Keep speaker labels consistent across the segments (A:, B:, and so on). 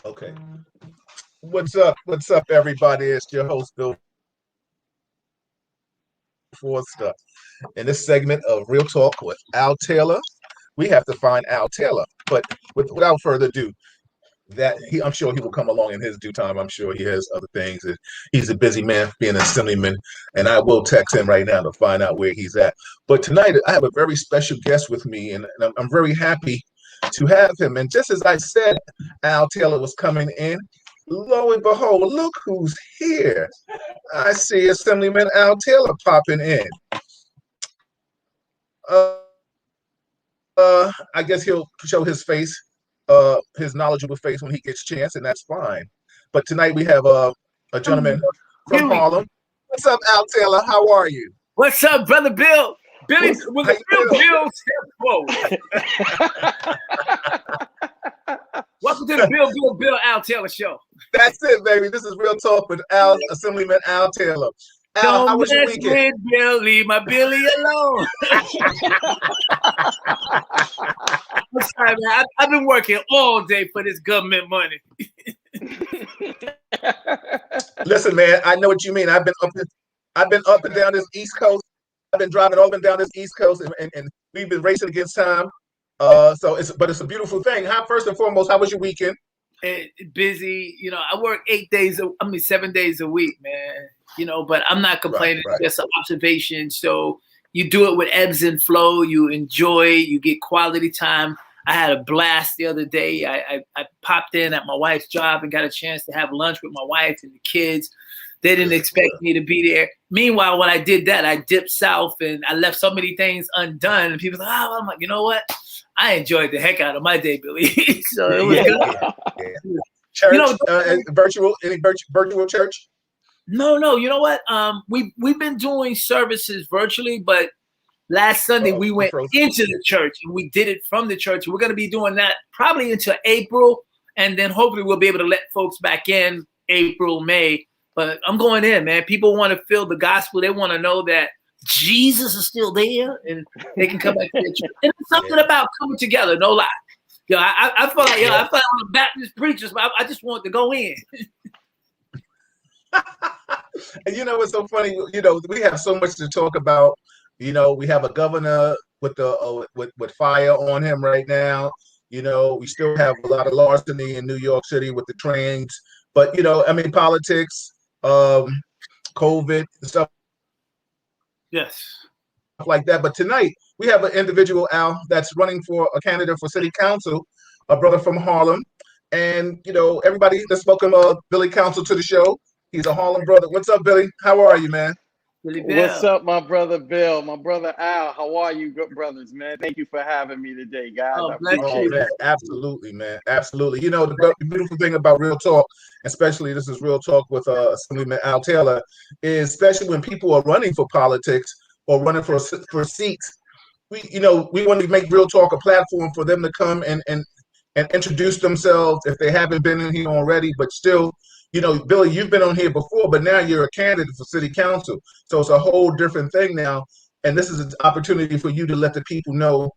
A: Okay. What's up? What's up, everybody? It's your host, Bill Forster. In this segment of Real Talk with Al Taylor, we have to find Al Taylor. But without further ado, I'm sure he will come along in his due time. I'm sure he has other things. He's a busy man being an assemblyman, and I will text him right now to find out where he's at. But tonight, I have a very special guest with me, and I'm very happy to have him. And just as I said, Al Taylor was coming in. Lo and behold, look who's here. I see Assemblyman Al Taylor popping in. Uh, I guess he'll show his knowledgeable face when he gets a chance, and that's fine. But tonight we have a gentleman from
B: Billy.
A: Harlem. What's up, Al Taylor? How are you?
B: What's up, brother Bill? Billy was a real Bill. Welcome to the Bill Al Taylor Show.
A: That's it, baby. This is Real Talk with Assemblyman Al Taylor. Al, how was your weekend?
B: Bill, leave my Billy alone. I'm sorry, man. I've been working all day for this government money.
A: Listen, man, I know what you mean. I've been up and down this East Coast. I've been driving all up and down this East Coast, and we've been racing against time. But it's a beautiful thing. First and foremost, how was your weekend?
B: Busy. I work 7 days a week, man. But I'm not complaining.
A: Right.
B: Just an observation. So you do it with ebbs and flow. You enjoy. You get quality time. I had a blast the other day. I popped in at my wife's job and got a chance to have lunch with my wife and the kids. They didn't expect me to be there. Meanwhile, when I did that, I dipped south and I left so many things undone. And people were like, I'm like, you know what? I enjoyed the heck out of my day, Billy. So it was good.
A: Church, virtual church?
B: No. You know what? We've been doing services virtually, but last Sunday we went into the church and we did it from the church. We're going to be doing that probably into April, and then hopefully we'll be able to let folks back in April, May. But I'm going in, man. People want to feel the gospel. They want to know that Jesus is still there, and they can come back to the church. And it's something about coming together, no lie. I feel like I'm a Baptist preacher, but I just want to go in.
A: And it's so funny. We have so much to talk about. We have a governor with with fire on him right now. We still have a lot of larceny in New York City with the trains. But politics, COVID, and stuff.
B: Yes.
A: Like that. But tonight we have an individual, Al, that's running for a candidate for city council, a brother from Harlem. And everybody, let's welcome Billy Council to the show. He's a Harlem brother. What's up, Billy? How are you, man?
C: What's up, my brother Bill, my brother Al? How are you, good brothers, man? Thank you for having me today, guys.
A: Man, absolutely, man, absolutely. The beautiful thing about Real Talk, especially this is Real Talk with Assemblyman Al Taylor, is especially when people are running for politics or running for seats, we want to make Real Talk a platform for them to come and introduce themselves if they haven't been in here already, but still. Billy, you've been on here before, but now you're a candidate for city council. So it's a whole different thing now. And this is an opportunity for you to let the people know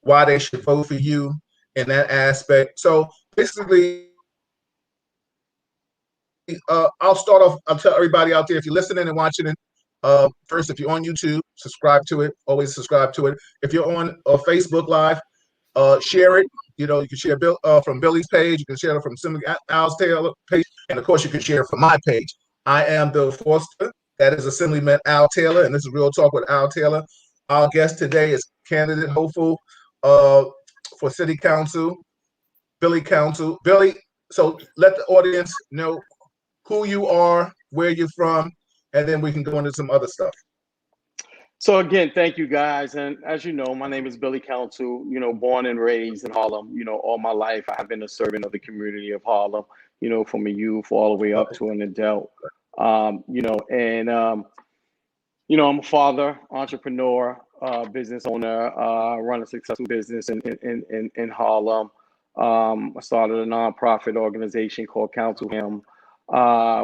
A: why they should vote for you in that aspect. So basically, I'll start off. I'll tell everybody out there, if you're listening and watching it, first, if you're on YouTube, subscribe to it. Always subscribe to it. If you're on Facebook Live, share it. You can share from Billy's page. You can share it from Al's Taylor page. And, of course, you can share it from my page. I am Bill Forster. That is Assemblyman Al Taylor, and this is Real Talk with Al Taylor. Our guest today is candidate hopeful for city council, Billy Council. Billy, so let the audience know who you are, where you're from, and then we can go into some other stuff.
C: So again, thank you guys. And as you know, my name is Billy Council, born and raised in Harlem. All my life I've been a servant of the community of Harlem, from a youth all the way up to an adult. I'm a father, entrepreneur, business owner, run a successful business in Harlem. I started a nonprofit organization called Council Him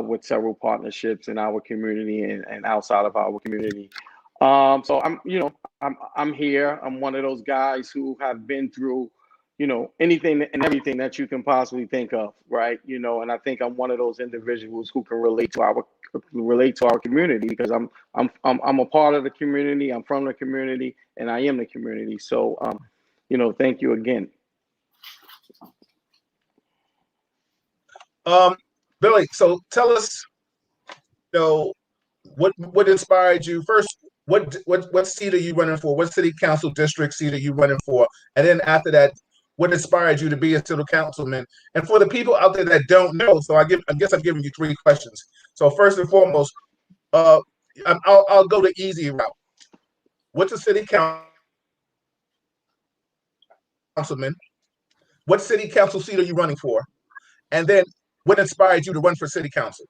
C: with several partnerships in our community and outside of our community. So I'm here. I'm one of those guys who have been through, anything and everything that you can possibly think of, right? And I think I'm one of those individuals who can relate to our community, because I'm a part of the community, I'm from the community, and I am the community. So thank you again.
A: Billy, so tell us, what inspired you first? What seat are you running for? What city council district seat are you running for? And then after that, what inspired you to be a city councilman? And for the people out there that don't know, so I guess I'm giving you 3 questions. So first and foremost, I'll go the easy route. What's a city councilman? What city council seat are you running for? And then what inspired you to run for city council?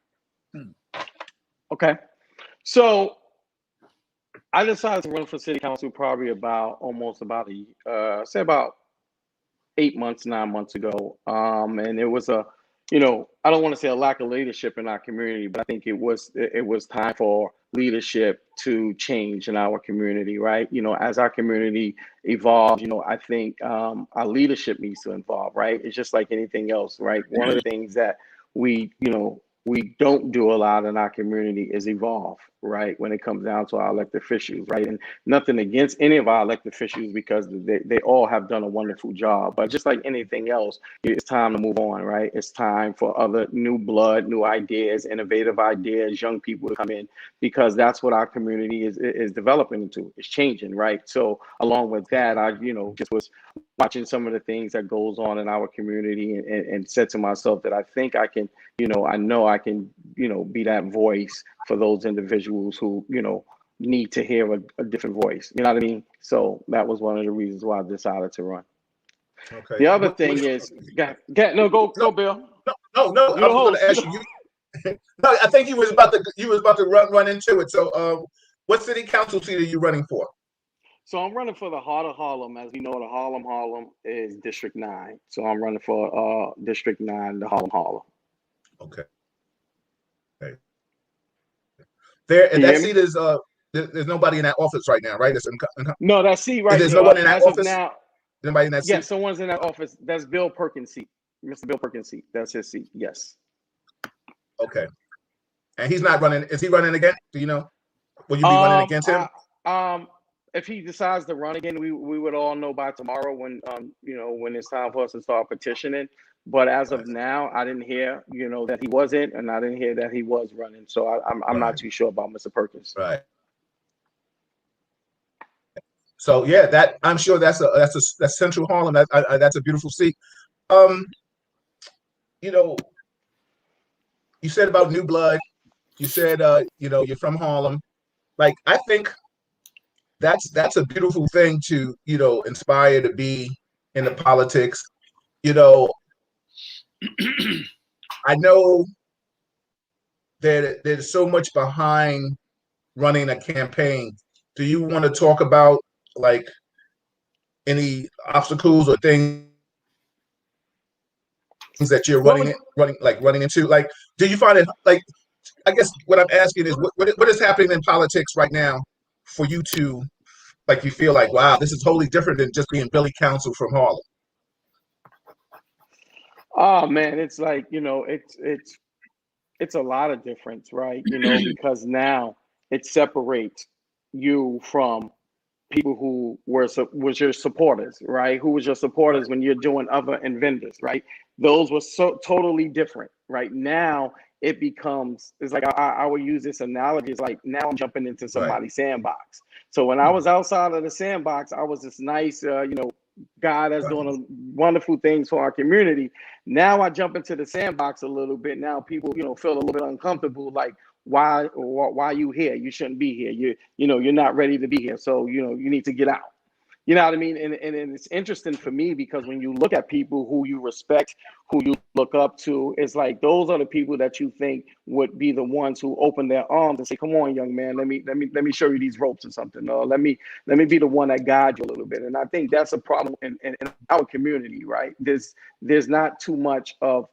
C: Okay. So I decided to run for city council probably about 8 months, 9 months ago. And it was I don't want to say a lack of leadership in our community, but I think it was time for leadership to change in our community, right? As our community evolves, I think our leadership needs to evolve, right? It's just like anything else, right? One of the things that we don't do a lot in our community is evolve, right? When it comes down to our elected officials, right? And nothing against any of our elected officials, because they all have done a wonderful job. But just like anything else, it's time to move on, right? It's time for other new blood, new ideas, innovative ideas, young people to come in, because that's what our community is developing into. It's changing, right? So along with that, I just was watching some of the things that goes on in our community, and said to myself that I think I can, I know I can, be that voice for those individuals who, need to hear a different voice. You know what I mean? So that was one of the reasons why I decided to run.
A: Okay.
C: The other thing is, go Bill.
A: No. I was going to ask you. No, I think you was about to run into it. So, what city council seat are you running for?
C: So I'm running for the heart of Harlem. As we know, the Harlem is District 9. So I'm running for District 9, the Harlem.
A: Okay. That seat is there's nobody in that office right now, right?
C: No, that seat right.
A: There's no one in that office.
C: Now,
A: anybody in that seat?
C: Yes, someone's in that office. That's Bill Perkins' seat. Mr. Bill Perkins' seat. That's his seat. Yes.
A: Okay. And he's not running. Is he running again? Do you know? Will you be running against him?
C: If he decides to run again, we would all know by tomorrow when when it's time for us to start petitioning. But as of now, I didn't hear that he wasn't, and I didn't hear that he was running. So I'm not too sure about Mr. Perkins.
A: Right. So yeah, that I'm sure that's Central Harlem. That's a beautiful seat. You said about new blood. You said you're from Harlem. Like, I think that's a beautiful thing to inspire to be in the politics. I know that there's so much behind running a campaign. Do you want to talk about like any obstacles or things that you're running into? Like, do you find it, like, I guess what I'm asking is what is happening in politics right now for you to, like, you feel like, wow, this is totally different than just being Billy Council from Harlem?
C: Oh man, it's like, it's a lot of difference, right? Because now it separates you from people who was your supporters, right? Who was your supporters when you're doing other and vendors, right? Those were so totally different, right? Now it becomes, it's like, I would use this analogy, it's like now I'm jumping into somebody's sandbox. So when I was outside of the sandbox, I was this nice, guy that's doing wonderful things for our community. Now I jump into the sandbox a little bit. Now people, feel a little bit uncomfortable, like, why you here? You shouldn't be here. You're not ready to be here. So, you need to get out. You know what I mean? And it's interesting for me because when you look at people who you respect, who you look up to, it's like those are the people that you think would be the ones who open their arms and say, "Come on, young man, let me show you these ropes or something. Or let me be the one that guides you a little bit." And I think that's a problem in our community, right? There's not too much of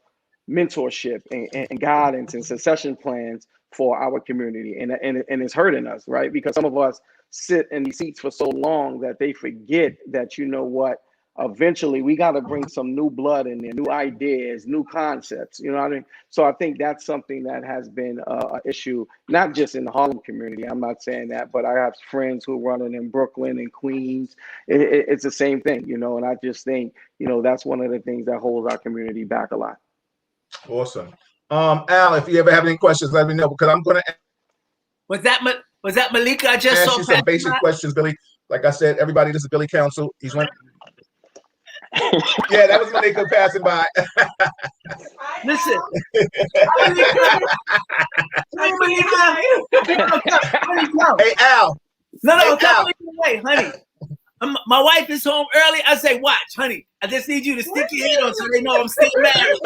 C: mentorship and guidance and succession plans for our community, and it's hurting us, right? Because some of us sit in these seats for so long that they forget that, eventually we got to bring some new blood in there, new ideas, new concepts. You know what I mean? So I think that's something that has been an issue, not just in the Harlem community. I'm not saying that, but I have friends who run it in Brooklyn and Queens. It's the same thing, you know, and I just think, you know, that's one of the things that holds our community back a lot.
A: Awesome. Al, if you ever have any questions, let me know, because I'm going to
B: Was that Malika? I just
A: ask
B: saw
A: you some basic questions, Billy. Like I said, everybody, this is Billy Council. He's went. Yeah, that was Malika passing by.
B: Listen.
A: Hey, Al.
B: No, tell me away, honey. My wife is home early. I say, watch, honey. I just need you to stick your head on so they know I'm still married.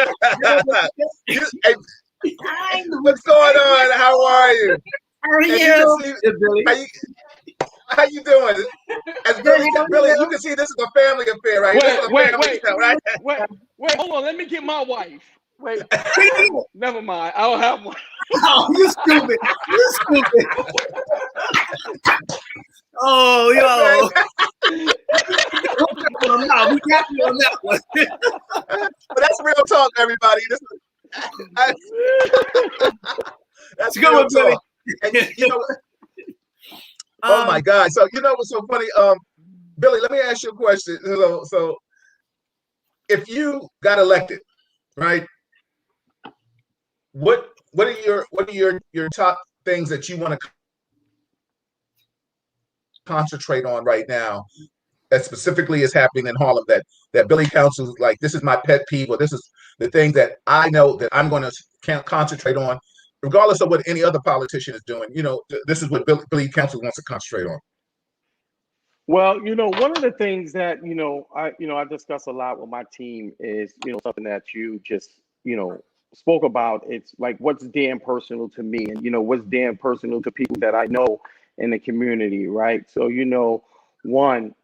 A: Hey, what's going on? How are you?
B: How are you?
A: How you doing? As Billy, you can see this is a family affair, right?
C: Wait, hold on. Let me get my wife. Wait, never mind. I don't have one.
B: Oh, you stupid. You stupid. Oh, yo. No, we got you on that one.
A: But that's real talk, everybody. That's
B: good one, Billy.
A: And, you know, oh my God! So you know what's so funny, Billy? Let me ask you a question. So if you got elected, right? What are your top things that you want to concentrate on right now that specifically is happening in Harlem that Billy Council's like, this is my pet peeve, or this is the thing that I know that I'm going to concentrate on, regardless of what any other politician is doing. You know, this is what Billy Council wants to concentrate on.
C: Well, you know, one of the things that, I discuss a lot with my team is, something that you just, spoke about. It's like, what's damn personal to me, and, what's damn personal to people that I know in the community, right? So, one,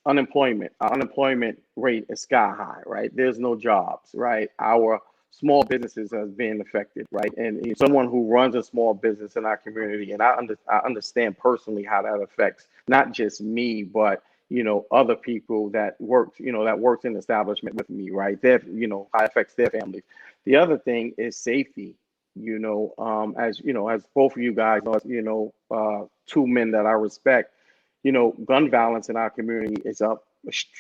C: unemployment. Our unemployment rate is sky high, right? There's no jobs, right? Our small businesses has been affected, right? And someone who runs a small business in our community, and I understand personally how that affects not just me, but other people that worked in the establishment with me, right? How it affects their families. The other thing is safety. As both of you guys are, two men that I respect, gun violence in our community is up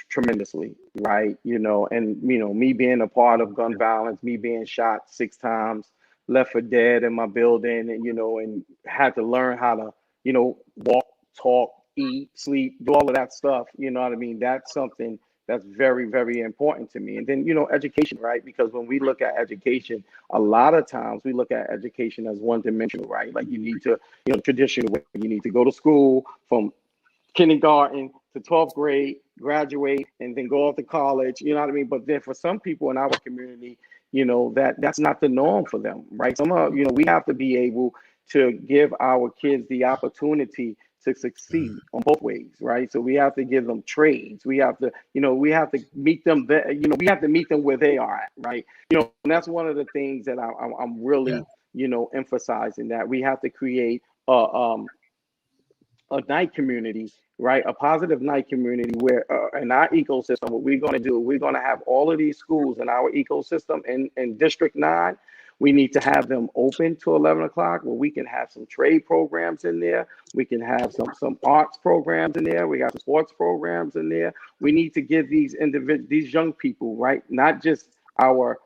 C: tremendously, right? Me being a part of gun violence, me being shot 6 times, left for dead in my building, and had to learn how to, walk, talk, eat, sleep, do all of that stuff. You know what I mean? That's something that's very, very important to me. And then, education, right? Because when we look at education, a lot of times we look at education as one dimensional, right? Like you need to, traditional way, you need to go to school from kindergarten to 12th grade, graduate, and then go off to college, you know what I mean? But then for some people in our community, that's not the norm for them, right? We have to be able to give our kids the opportunity to succeed on both ways, right? So we have to give them trades. We have to, meet them there, we have to meet them where they are at, right? And that's one of the things that I'm really, emphasizing, that we have to create a night community, right? A positive night community where in our ecosystem, what we're going to do, we're going to have all of these schools in our ecosystem in District 9. We need to have them open to 11 o'clock where we can have some trade programs in there. We can have some arts programs in there. We got some sports programs in there. We need to give these young people, right? Not just our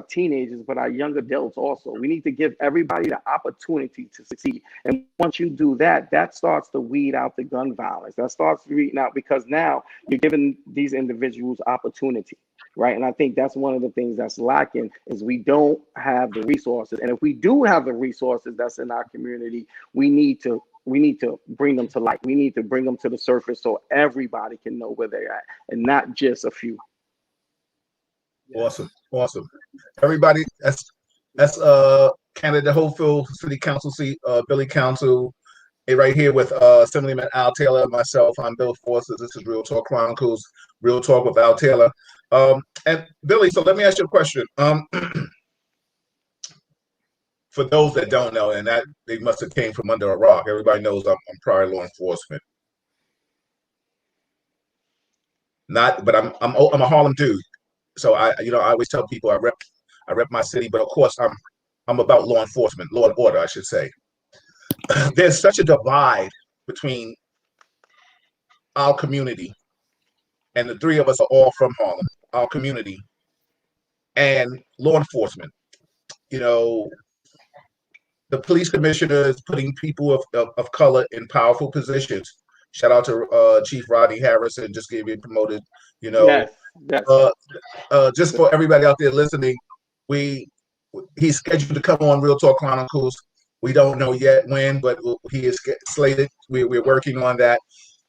C: teenagers, but our young adults also. We need to give everybody the opportunity to succeed. And once you do that, that starts to weed out the gun violence. That starts to weed out, because now you're giving these individuals opportunity, right? And I think that's one of the things that's lacking, is we don't have the resources. And if we do have the resources that's in our community, we need to bring them to light. We need to bring them to the surface so everybody can know where they're at, and not just a few.
A: Awesome. Everybody, that's Canada Hopefield City Council seat, Billy Council, right here with Assemblyman Al Taylor, myself. I'm Bill Forces. This is Real Talk Chronicles, Real Talk with Al Taylor. And Billy, so let me ask you a question. For those that don't know, and that they must have came from under a rock, everybody knows I'm prior law enforcement. Not, but I'm a Harlem dude. So I always tell people I rep my city, but of course I'm about law enforcement, law and order, I should say. There's such a divide between our community, and the three of us are all from Harlem, our community, and law enforcement. You know, the police commissioner is putting people of color in powerful positions. Shout out to Chief Rodney Harrison, just getting promoted. You know,
C: Yes, yes.
A: Just for everybody out there listening, he's scheduled to come on Real Talk Chronicles. We don't know yet when, but he is slated. We're working on that.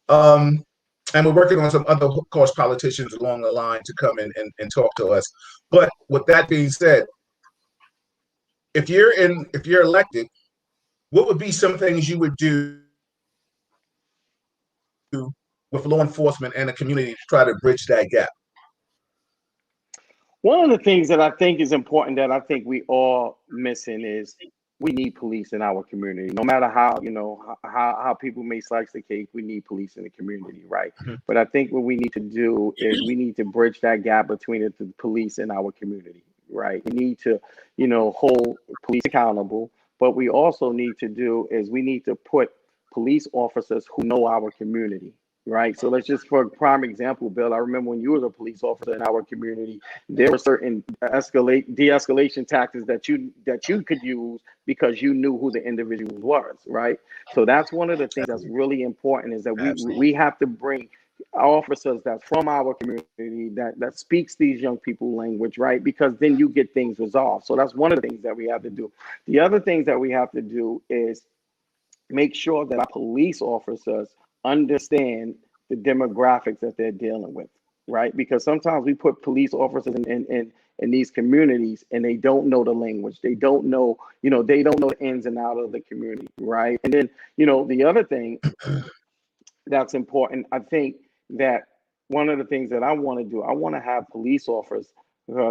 A: And we're working on some other, of course, politicians along the line to come in and talk to us. But with that being said, if you're elected, what would be some things you would do with law enforcement and the community to try to bridge that gap?
C: One of the things that I think is important that I think we all missing is we need police in our community. No matter how, how people may slice the cake, we need police in the community, right? Mm-hmm. But I think what we need to do is we need to bridge that gap between the police and our community, right? We need to, hold police accountable. But we also need to do is we need to put police officers who know our community. Right. So let's just, for a prime example, Bill, I remember when you were a police officer in our community, there were certain de-escalation tactics that you could use because you knew who the individual was. Right. So that's one of the things that's really important, is that we have to bring officers that's from our community that speaks these young people language, right? Because then you get things resolved. So that's one of the things that we have to do. The other things that we have to do is make sure that our police officers understand the demographics that they're dealing with, right? Because sometimes we put police officers in these communities and they don't know the language. They don't know, they don't know the ins and outs of the community, right? And then, the other thing that's important, I think that one of the things that I want to do, I want to have police officers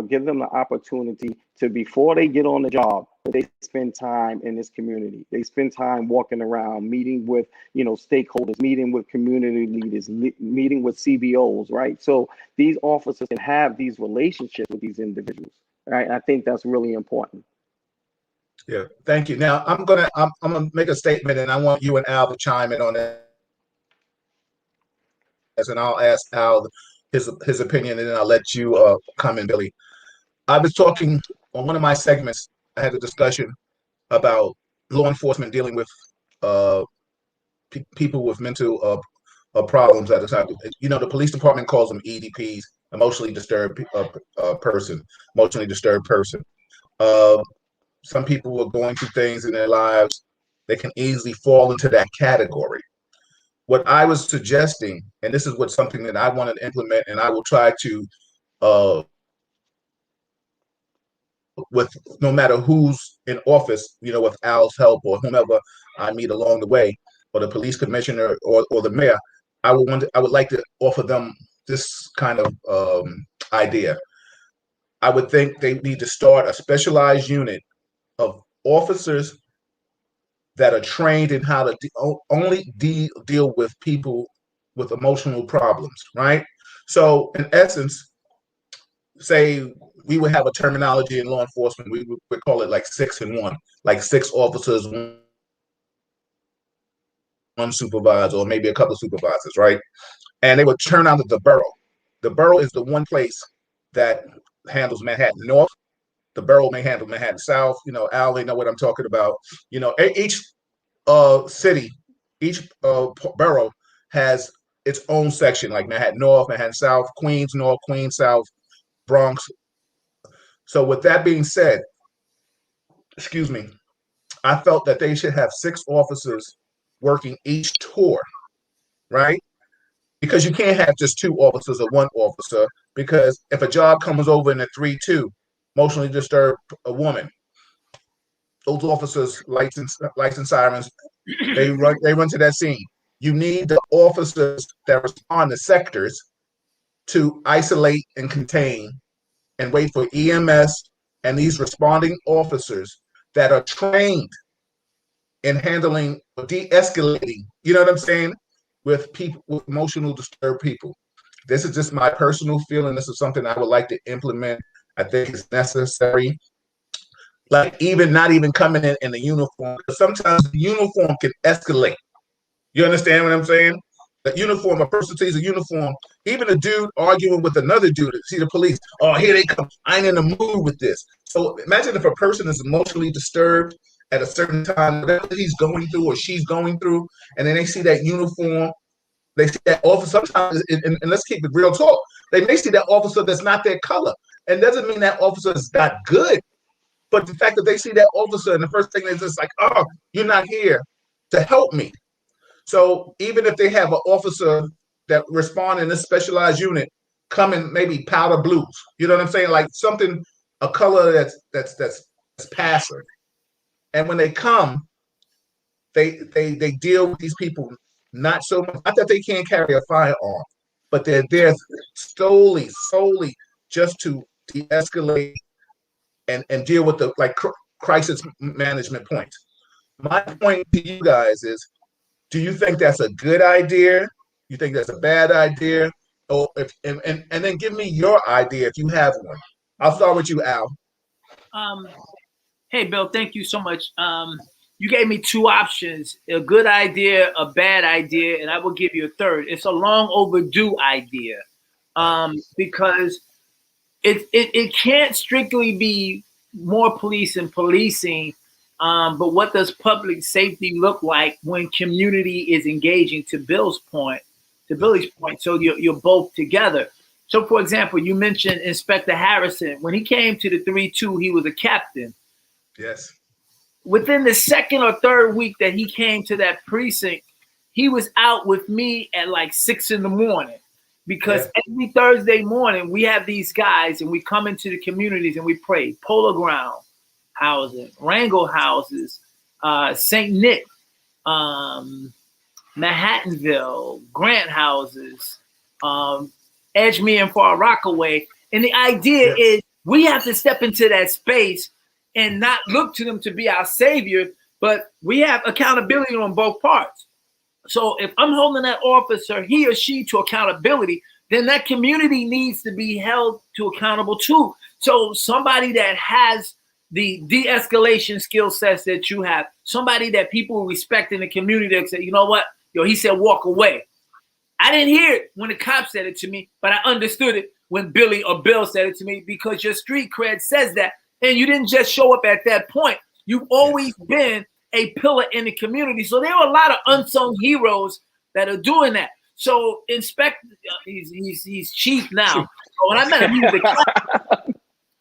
C: give them the opportunity to, before they get on the job, they spend time in this community. They spend time walking around, meeting with, stakeholders, meeting with community leaders, meeting with CBOs, right? So these officers can have these relationships with these individuals, right? I think that's really important.
A: Yeah, thank you. Now I'm gonna make a statement, and I want you and Al to chime in on it. And I'll ask Al his opinion, and then I'll let you come in, Billy. I was talking on one of my segments. I had a discussion about law enforcement dealing with people with mental problems at the time. The police department calls them EDPs, emotionally disturbed person. Some people are going through things in their lives. They can easily fall into that category. What I was suggesting, and this is something that I want to implement, and I will try to, with no matter who's in office, with Al's help or whomever I meet along the way, or the police commissioner or the mayor, I would like to offer them this kind of idea. I would think they need to start a specialized unit of officers that are trained in how to only deal with people with emotional problems, right? So in essence, say we would have a terminology in law enforcement, we would call it like 6 and 1, like 6 officers, 1 supervisor, or maybe a couple of supervisors, right? And they would turn out the borough. The borough is the one place that handles Manhattan North. The borough may handle Manhattan South. Al, they know what I'm talking about. Each city, each borough has its own section, like Manhattan North, Manhattan South, Queens North, Queens South, Bronx. So with that being said, I felt that they should have 6 officers working each tour, right? Because you can't have just 2 officers or 1 officer, because if a job comes over in a 3-2, emotionally disturbed a woman, those officers, lights and sirens, they run to that scene. You need the officers that respond to sectors to isolate and contain and wait for EMS and these responding officers that are trained in handling, de-escalating, you know what I'm saying, with people, with emotional disturbed people. this is just my personal feeling. This is something I would like to implement. I think it's necessary. Like even not even coming in the uniform. Sometimes the uniform can escalate. You understand what I'm saying? The uniform, a person sees a uniform, even a dude arguing with another dude, see the police, oh, here they come. I ain't in the mood with this. So imagine if a person is emotionally disturbed at a certain time, whatever he's going through or she's going through, and then they see that uniform, they see that officer, sometimes, and let's keep it real talk, they may see that officer that's not their color. And doesn't mean that officer is not good, but the fact that they see that officer and the first thing is just like, oh, you're not here to help me. So even if they have an officer that respond in this specialized unit, come in maybe powder blues, you know what I'm saying? Like something, a color that's passive. And when they come, they deal with these people not so much, not that they can't carry a firearm, but they're there solely just to de-escalate and deal with the like crisis management points. My point to you guys is, do you think that's a good idea? You think that's a bad idea? Or if and then give me your idea if you have one. I'll start with you, Al.
B: Hey, Bill, thank you so much. You gave me two options: a good idea, a bad idea, and I will give you a third. It's a long overdue idea because it can't strictly be more police and policing. But what does public safety look like when community is engaging? To Billy's point. So you're both together. So, for example, you mentioned Inspector Harrison. When he came to the 3-2, he was a captain.
A: Yes.
B: Within the second or third week that he came to that precinct, he was out with me at like 6 a.m. because every Thursday morning we have these guys and we come into the communities and we pray. Polo Ground housing, Wrangell houses, St. Nick, Manhattanville, Grant houses, Edgemere and Far Rockaway. And the idea is we have to step into that space and not look to them to be our savior, but we have accountability on both parts. So if I'm holding that officer, he or she, to accountability, then that community needs to be held to accountable too. So somebody that has the de-escalation skill sets that you have, somebody that people respect in the community that say, you know what, he said walk away. I didn't hear it when the cop said it to me, but I understood it when Billy or Bill said it to me because your street cred says that. And you didn't just show up at that point. You've always been a pillar in the community. So there are a lot of unsung heroes that are doing that. So Inspector, he's chief now. So when I met him, he was a cop.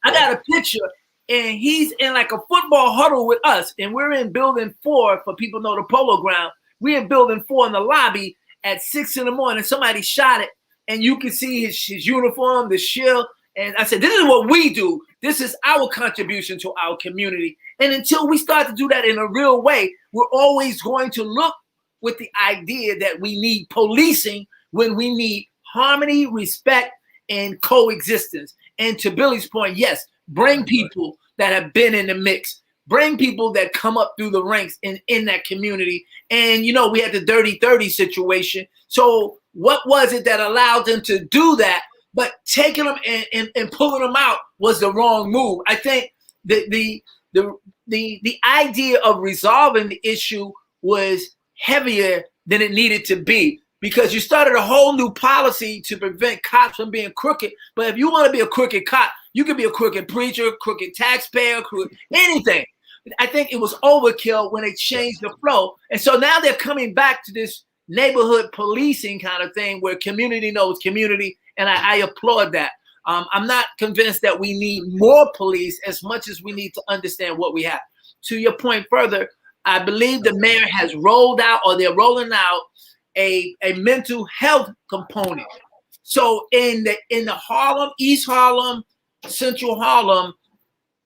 B: I got a picture, and he's in like a football huddle with us, and we're in building 4, for people know the Polo Ground. We're in building 4 in the lobby at 6 a.m. Somebody shot it, and you can see his uniform, the shield. And I said, this is what we do. This is our contribution to our community. And until we start to do that in a real way, we're always going to look with the idea that we need policing when we need harmony, respect, and coexistence. And to Billy's point, yes, bring people that have been in the mix. Bring people that come up through the ranks in that community. And, we had the Dirty 30 situation. So what was it that allowed them to do that? But taking them and pulling them out was the wrong move. I think the idea of resolving the issue was heavier than it needed to be because you started a whole new policy to prevent cops from being crooked. But if you want to be a crooked cop, you can be a crooked preacher, crooked taxpayer, anything. I think it was overkill when they changed the flow. And so now they're coming back to this neighborhood policing kind of thing where community knows community. And I applaud that. I'm not convinced that we need more police as much as we need to understand what we have. To your point further, I believe the mayor has rolled out, or they're rolling out, a mental health component. So in the Harlem, East Harlem, Central Harlem,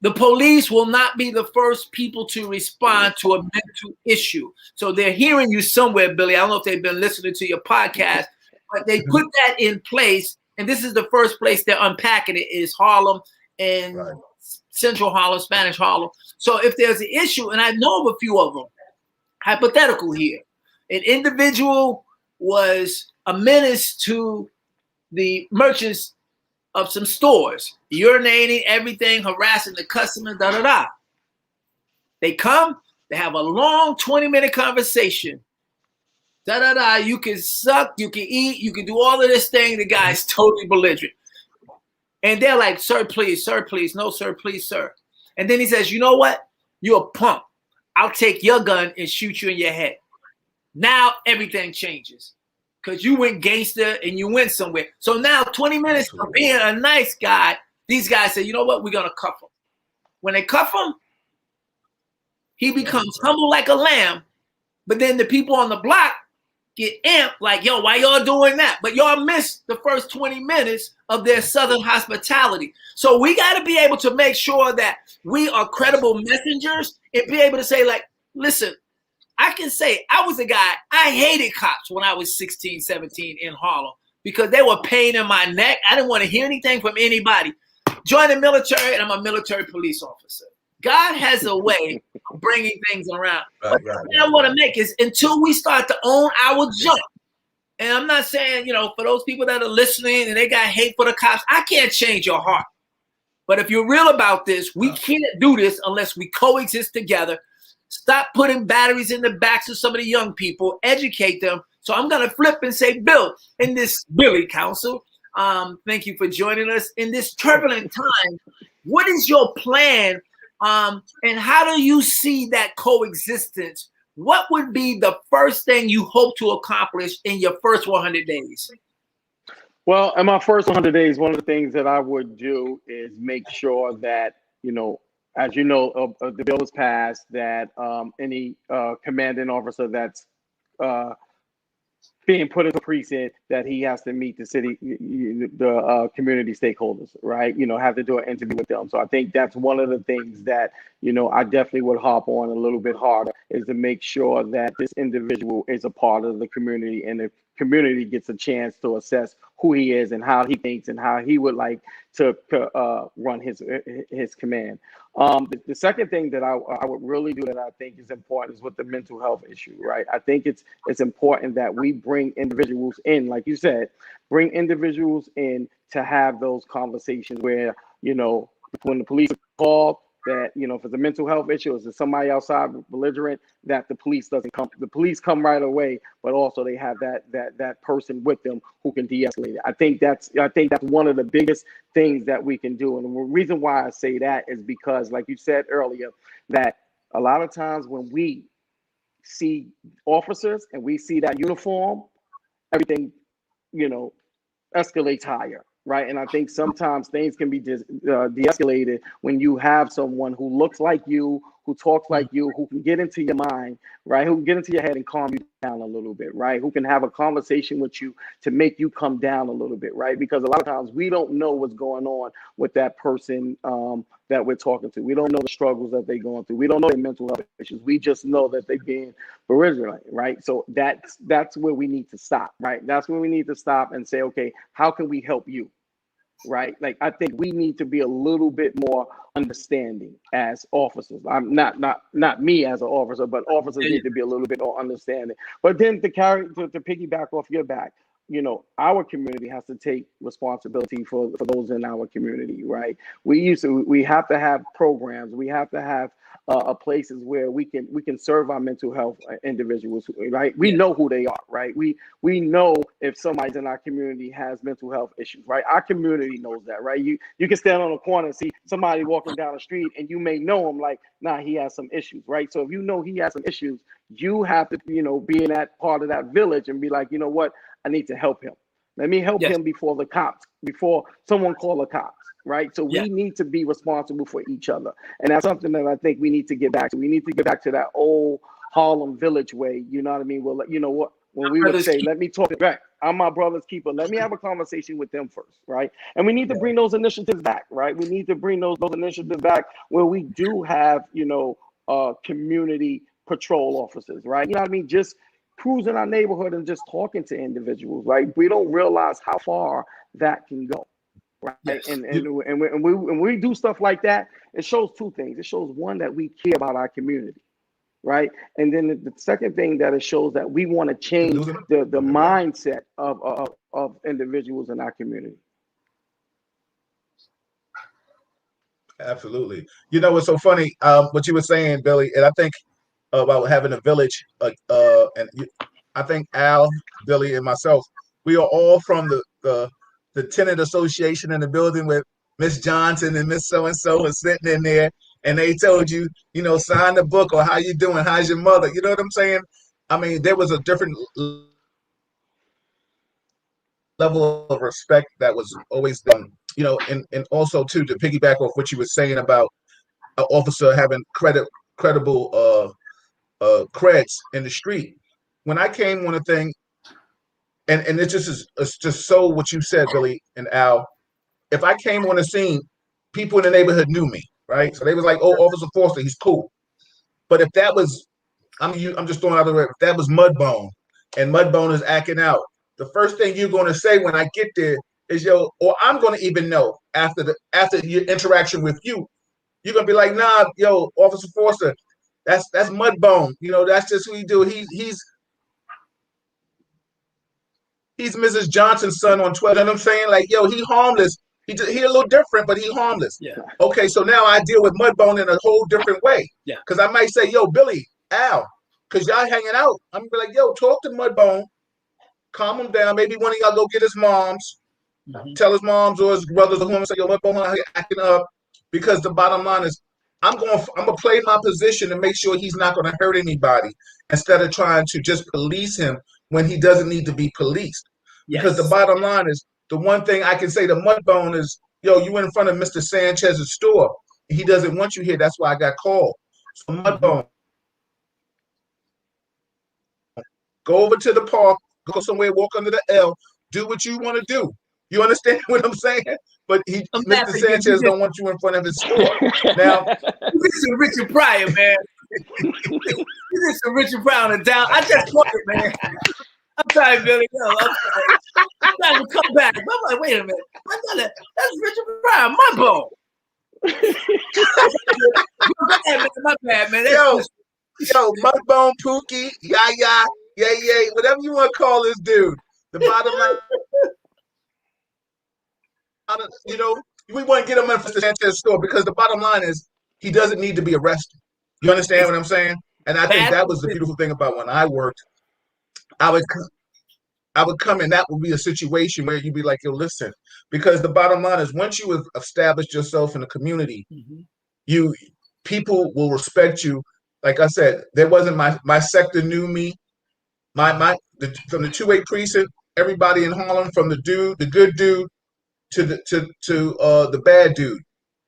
B: the police will not be the first people to respond to a mental issue. So they're hearing you somewhere, Billy. I don't know if they've been listening to your podcast, but they put that in place. And this is the first place they're unpacking it is Harlem and Central Harlem, Spanish Harlem. So if there's an issue, and I know of a few of them, hypothetical here, an individual was a menace to the merchants of some stores, urinating, everything, harassing the customers, da da da. They come, they have a long 20-minute conversation. Da da da. You can suck, you can eat, you can do all of this thing. The guy's totally belligerent. And they're like, sir, please, no, sir, please, sir. And then he says, you know what? You're a punk. I'll take your gun and shoot you in your head. Now everything changes because you went gangster and you went somewhere. So now 20 minutes of being a nice guy, these guys say, you know what? We're going to cuff him. When they cuff him, he becomes humble like a lamb. But then the people on the block get amped like, yo, why y'all doing that? But y'all missed the first 20 minutes of their Southern hospitality. So we got to be able to make sure that we are credible messengers and be able to say, like, listen, I can say I was a guy, I hated cops when I was 16, 17 in Harlem because they were pain in my neck. I didn't want to hear anything from anybody. Joined the military, and I'm a military police officer. God has a way of bringing things around. But the point I want to make is until we start to own our junk, and I'm not saying, you know, for those people that are listening and they got hate for the cops, I can't change your heart. But if you're real about this, we can't do this unless we coexist together. Stop putting batteries in the backs of some of the young people, educate them. So I'm going to flip and say, Bill, in this Billy Council, thank you for joining us in this turbulent time. What is your plan? And how do you see that coexistence? What would be the first thing you hope to accomplish in your first 100 days?
C: Well, in my first 100 days, one of the things that I would do is make sure that, you know, as you know, the bill was passed that any commanding officer that's being put in a precinct, that he has to meet the city, the community stakeholders, right? You know, have to do an interview with them. So I think that's one of the things that, you know, I definitely would hop on a little bit harder, is to make sure that this individual is a part of the community and the community gets a chance to assess who he is and how he thinks and how he would like to run his command. The second thing that I would really do that I think is important is with the mental health issue, right? I think it's important that we bring individuals in, like you said, bring individuals in to have those conversations where, you know, when the police are called, that, you know, if it's a mental health issue, if it's somebody outside belligerent, that the police doesn't come. The police come right away, but also they have that person with them who can de-escalate it. I think that's one of the biggest things that we can do. And the reason why I say that is because, like you said earlier, that a lot of times when we see officers and we see that uniform, everything, you know, escalates higher. Right. And I think sometimes things can be de-escalated when you have someone who looks like you, who talks like you, who can get into your mind, right? Who can get into your head and calm you down a little bit, right? Who can have a conversation with you to make you come down a little bit, right? Because a lot of times we don't know what's going on with that person that we're talking to. We don't know the struggles that they're going through. We don't know their mental health issues. We just know that they're being belligerent, right? So that's where we need to stop, right? That's where we need to stop and say, okay, how can we help you? Right? Like, I think we need to be a little bit more understanding as officers. I'm not me as an officer, but officers need to be a little bit more understanding. But then to piggyback off your back, you know, our community has to take responsibility for those in our community, right? We have to have programs. We have to have places where we can serve our mental health individuals, right? We know who they are, right? We know if somebody's in our community has mental health issues, right? Our community knows that, right? You can stand on a corner and see somebody walking down the street and you may know him like, nah, he has some issues, right? So if you know he has some issues, you have to, you know, be in that part of that village and be like, you know what, I need to help him. Let me help him before someone call the cops. Right. So we need to be responsible for each other. And that's something that I think we need to get back to. We need to get back to that old Harlem village way. You know what I mean? Well, you know what? When we would say, let me talk back. I'm my brother's keeper. Let me have a conversation with them first. Right. And we need to bring those initiatives back. Right. We need to bring those initiatives back where we do have, you know, community patrol officers. Right. You know what I mean? Just cruising our neighborhood and just talking to individuals. Right. We don't realize how far that can go. Right. Yes. And when we do stuff like that, it shows two things. It shows, one, that we care about our community. right? And then the second thing that it shows that we want to change the mindset of individuals in our community.
A: Absolutely. You know what's so funny? What you were saying, Billy, and I think about having a village. I think Al, Billy, and myself, we are all from the tenant association in the building with Miss Johnson and Miss So and So are sitting in there, and they told you, sign the book or how you doing, how's your mother? You know what I'm saying? I mean, there was a different level of respect that was always done. And also too, to piggyback off what you were saying about an officer having credible creds in the street. When I came on a thing, and it just is, it's just so what you said, Billy and Al. If I came on the scene, people in the neighborhood knew me, right? So they was like, "Oh, Officer Foster, he's cool." But if that was, I'm just throwing out the way, if that was Mudbone, and Mudbone is acting out, the first thing you're going to say when I get there is, "Yo," or I'm going to even know after your interaction with you, you're going to be like, "Nah, yo, Officer Foster, that's Mudbone. That's just who he do. He's Mrs. Johnson's son on Twitter." You know what I'm saying? Like, yo, he harmless. He a little different, but he harmless.
B: Yeah.
A: Okay, so now I deal with Mudbone in a whole different way.
B: Yeah.
A: Because I might say, "Yo, Billy, Al, because y'all hanging out." I'm gonna be like, "Yo, talk to Mudbone, calm him down. Maybe one of y'all go get his moms, tell his moms or his brothers or whoever, say, 'Yo, Mudbone out here acting up.'" Because the bottom line is, I'm gonna play my position and make sure he's not gonna hurt anybody, instead of trying to just police him when he doesn't need to be policed.
B: Yes.
A: Because the bottom line is, the one thing I can say to Mudbone is, "Yo, you in front of Mr. Sanchez's store. He doesn't want you here. That's why I got called." So Mudbone, go over to the park, go somewhere, walk under the L, do what you want to do. You understand what I'm saying? But Mr. Sanchez don't want you in front of his store. Now,
B: this is Richard Pryor, man. This is Richard Pryor on down. I just want it, man. I'm sorry, Billy. No, I'm sorry. I'm trying to come back. I'm like, wait a minute. That's Richard Pryor, Mudbone. My bad, man.
A: Yo, Mudbone, Pookie, Yaya, Yay, whatever you want to call this dude. The bottom line, we want to get him in for the Sanchez store, because the bottom line is, he doesn't need to be arrested. You understand what I'm saying? And I think that was the beautiful thing about when I worked. I would come, and that would be a situation where you'd be like, "Yo, listen," because the bottom line is, once you have established yourself in the community, people will respect you. Like I said, there wasn't my sector knew me. From the 2-8 precinct, everybody in Harlem, from the good dude to the bad dude,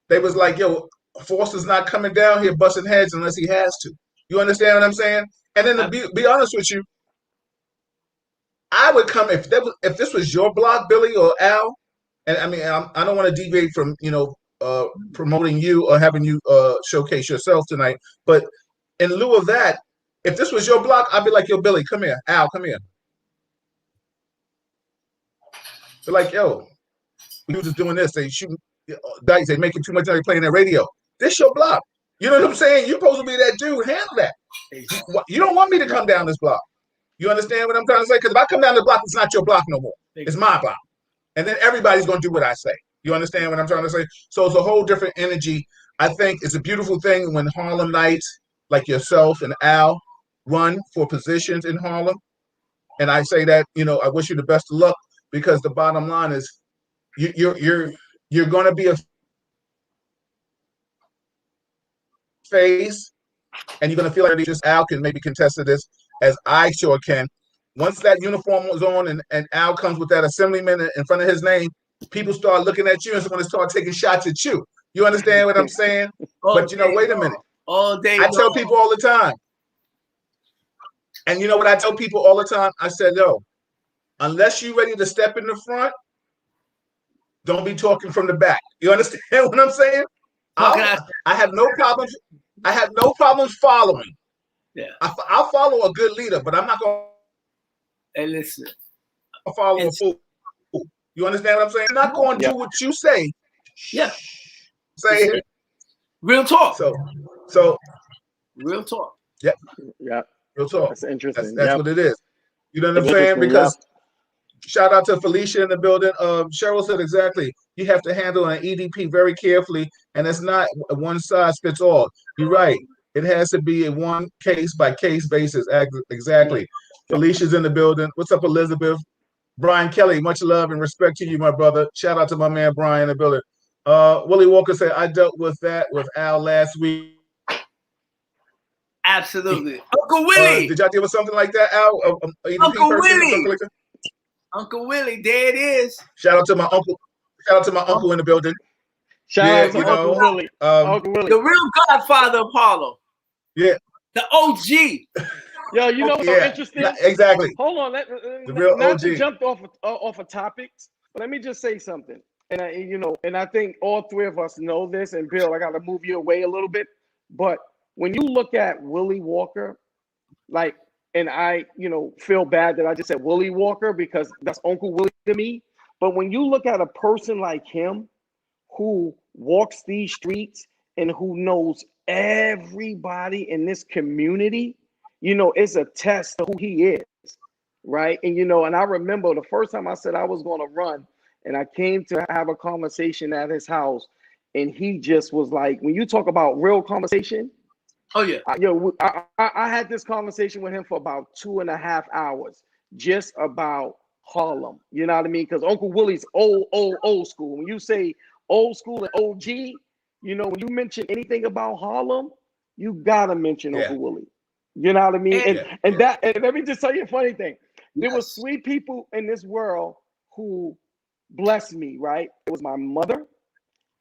A: they was like, "Yo, Foster's not coming down here busting heads unless he has to." You understand what I'm saying? And then to be honest with you, I would come if this was your block, Billy or Al. And I mean, I don't want to deviate from promoting you or having you showcase yourself tonight, but in lieu of that, if this was your block, I'd be like, "Yo, Billy, come here. Al, come here." They're like, "Yo, we was just doing this. They shooting dice. They making too much money playing their radio. This your block. You know what I'm saying? You're supposed to be that dude. Handle that. You don't want me to come down this block. You understand what I'm trying to say? Because if I come down the block, it's not your block no more. It's my block. And then everybody's going to do what I say. You understand what I'm trying to say? So it's a whole different energy. I think it's a beautiful thing when Harlem Knights like yourself and Al run for positions in Harlem. And I say that, I wish you the best of luck, because the bottom line is, you're going to be a face, and you're going to feel like just Al can maybe contest to this, as I sure can. Once that uniform was on and Al comes with that Assemblyman in front of his name, people start looking at you and someone start taking shots at you. You understand what I'm saying? But wait a minute.
B: All day
A: I tell people all the time. And you know what I tell people all the time? I said, "Yo, unless you're ready to step in the front, don't be talking from the back." You understand what I'm saying? I have no problems. I have no problems following.
B: Yeah,
A: I'll follow a good leader, but I'm not going
B: to listen.
A: Follow a fool. You understand what I'm saying? I'm not going to do what you say.
B: Yeah.
A: Say
B: real talk.
A: So
B: Real talk.
A: Yep.
C: Yeah.
A: Real talk.
C: That's interesting.
A: That's what it is. You know what I'm saying? Because shout out to Felicia in the building. Cheryl said exactly. You have to handle an EDP very carefully, and it's not a one size fits all. You're right. It has to be a one case by case basis. Exactly.
C: Yeah.
A: Felicia's in the building. What's up, Elizabeth? Brian Kelly, much love and respect to you, my brother. Shout out to my man Brian in the building. Willie Walker said, I dealt with that with Al last week.
B: Absolutely. Uncle Willie.
A: Did y'all deal with something like that, Al?
B: Uncle Willie. Like Uncle Willie, there it is.
A: Shout out to my uncle. Shout out to my uncle in the building.
C: Shout out to Uncle Willie. Uncle Willie.
B: The real godfather of Harlem.
A: Yeah.
B: The OG.
C: Yo, you know what's so interesting?
A: Exactly.
C: Hold on.
A: The real
C: not
A: OG.
C: to jump off of topics, but let me just say something. And I think all three of us know this. And Bill, I got to move you away a little bit. But when you look at Willie Walker, like, and I, feel bad that I just said Willie Walker because that's Uncle Willie to me. But when you look at a person like him who walks these streets and who knows everybody in this community, it's a test of who he is, right? And, and I remember the first time I said I was going to run and I came to have a conversation at his house and he just was like, when you talk about real conversation,
B: oh yeah,
C: I had this conversation with him for about 2.5 hours, just about Harlem. You know what I mean? Because Uncle Willie's old school. When you say old school and OG, when you mention anything about Harlem, you gotta mention Uncle Willie. You know what I mean? And let me just tell you a funny thing. There were 3 people in this world who blessed me, right? It was my mother,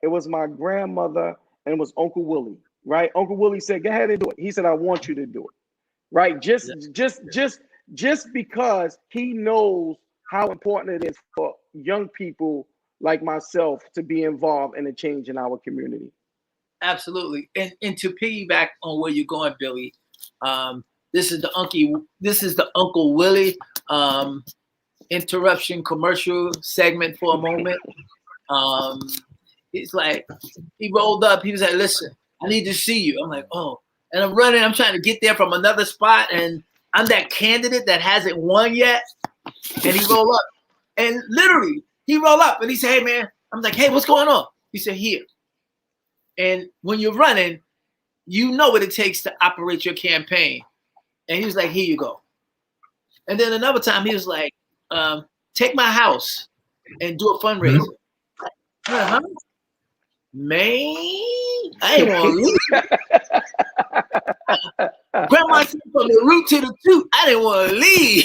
C: it was my grandmother, and it was Uncle Willie. Right? Uncle Willie said, go ahead and do it. He said, I want you to do it. Right? Just because he knows how important it is for young people like myself to be involved in a change in our community.
B: Absolutely. And to piggyback on where you're going, Billy, this is the Uncle Willie interruption commercial segment for a moment. He's like, he rolled up, he was like, listen, I need to see you. I'm like, oh, and I'm running. I'm trying to get there from another spot, and I'm that candidate that hasn't won yet. And he roll up, and literally, he roll up, and he said, "Hey, man." I'm like, "Hey, what's going on?" He said, "Here." And when you're running, you know what it takes to operate your campaign. And he was like, "Here you go." And then another time, he was like, "Take my house and do a fundraiser." Mm-hmm. Uh-huh. Man, I ain't want to leave. Grandma said from the root to the tooth, I didn't want to leave.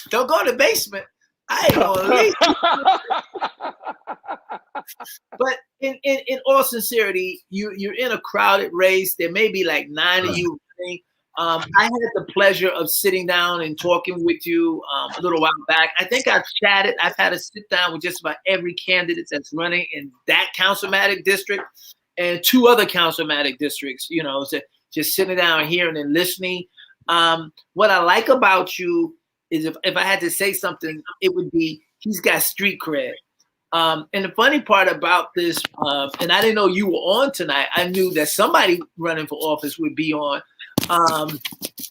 B: Don't go to the basement. I ain't want to leave. But in all sincerity, you're in a crowded race. There may be like 9 of you running. I had the pleasure of sitting down and talking with you a little while back. I think I've chatted. I've had a sit down with just about every candidate that's running in that councilmatic district and 2 other councilmatic districts, so just sitting down here and then listening. What I like about you is if I had to say something, it would be he's got street cred. And the funny part about this, and I didn't know you were on tonight. I knew that somebody running for office would be on. I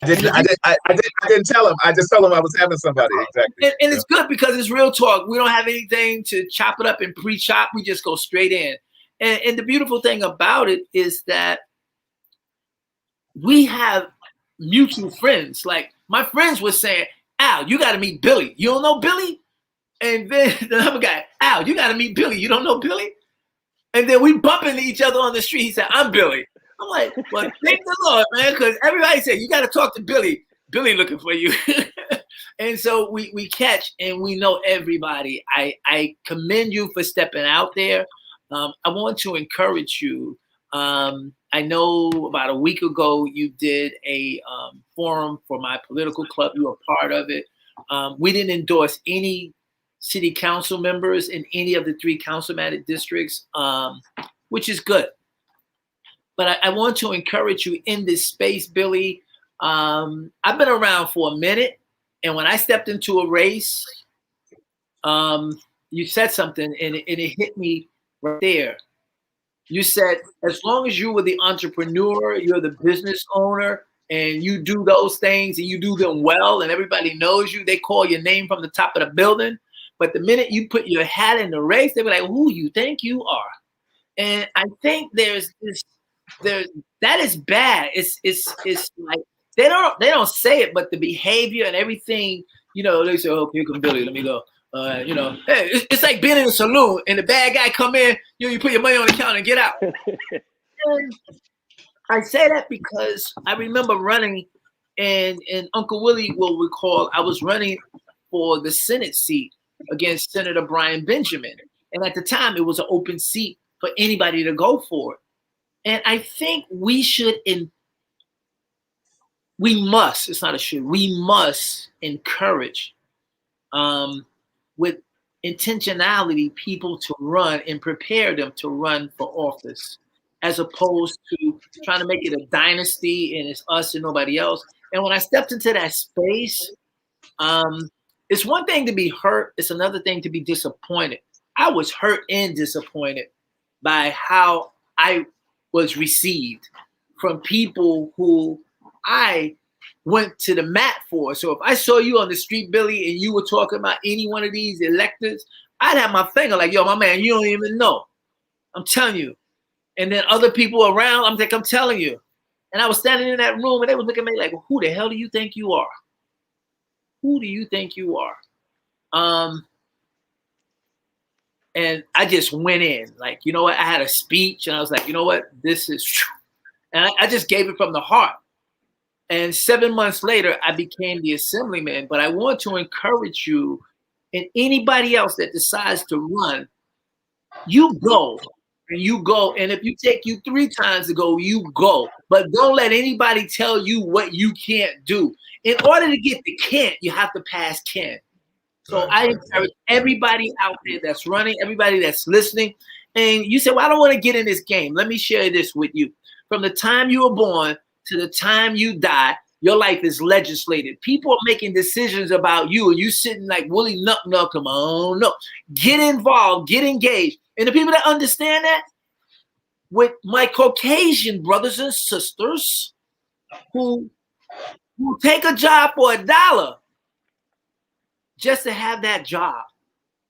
A: didn't tell him. I just told him I was having somebody. Exactly.
B: And it's good because it's real talk. We don't have anything to chop it up and pre-chop. We just go straight in. And the beautiful thing about it is that we have mutual friends. Like my friends were saying, Al, you got to meet Billy. You don't know Billy? And then the other guy, Al, you got to meet Billy. You don't know Billy? And then we bump into each other on the street. He said, I'm Billy. I'm like, well, thank the Lord, man, because everybody said, you got to talk to Billy. Billy looking for you. And so we catch and we know everybody. I commend you for stepping out there. I want to encourage you. I know about a week ago you did a forum for my political club. You were part of it. We didn't endorse any city council members in any of the 3 councilmatic districts, which is good. But I want to encourage you in this space, Billy. I've been around for a minute, and when I stepped into a race, you said something, and it hit me right there. You said, as long as you were the entrepreneur, you're the business owner, and you do those things and you do them well and everybody knows you, they call your name from the top of the building. But the minute you put your hat in the race, they be like, who you think you are? And I think there's that is bad. It's like they don't say it, but the behavior and everything, you know, they say, oh, here come Billy, let me go. You know, hey, it's like being in a saloon and the bad guy come in, you put your money on the counter and get out. And I say that because I remember running, and Uncle Willie will recall I was running for the Senate seat against Senator Brian Benjamin. And at the time, it was an open seat for anybody to go for it. And I think we must, it's not a should, we must encourage with intentionality people to run and prepare them to run for office, as opposed to trying to make it a dynasty and it's us and nobody else. And when I stepped into that space, it's one thing to be hurt. It's another thing to be disappointed. I was hurt and disappointed by how I was received from people who I went to the mat for. So if I saw you on the street, Billy, and you were talking about any one of these electors, I'd have my finger like, yo, my man, you don't even know. I'm telling you. And then other people around, I'm telling you. And I was standing in that room and they were looking at me like, well, who the hell do you think you are? Who do you think you are? And I just went in like, you know what? I had a speech and I was like, you know what? This is true. And I just gave it from the heart. And 7 months later, I became the Assemblyman. But I want to encourage you and anybody else that decides to run, you go. And you go. And if you take you 3 times to go, you go. But don't let anybody tell you what you can't do. In order to get the can't, you have to pass can. So I encourage everybody out there that's running, everybody that's listening. And you say, well, I don't want to get in this game. Let me share this with you. From the time you were born to the time you die, your life is legislated. People are making decisions about you, and you sitting like Willie Nuck, come on, no. Get involved, get engaged. And the people that understand that, with my Caucasian brothers and sisters who take a job for $1 just to have that job.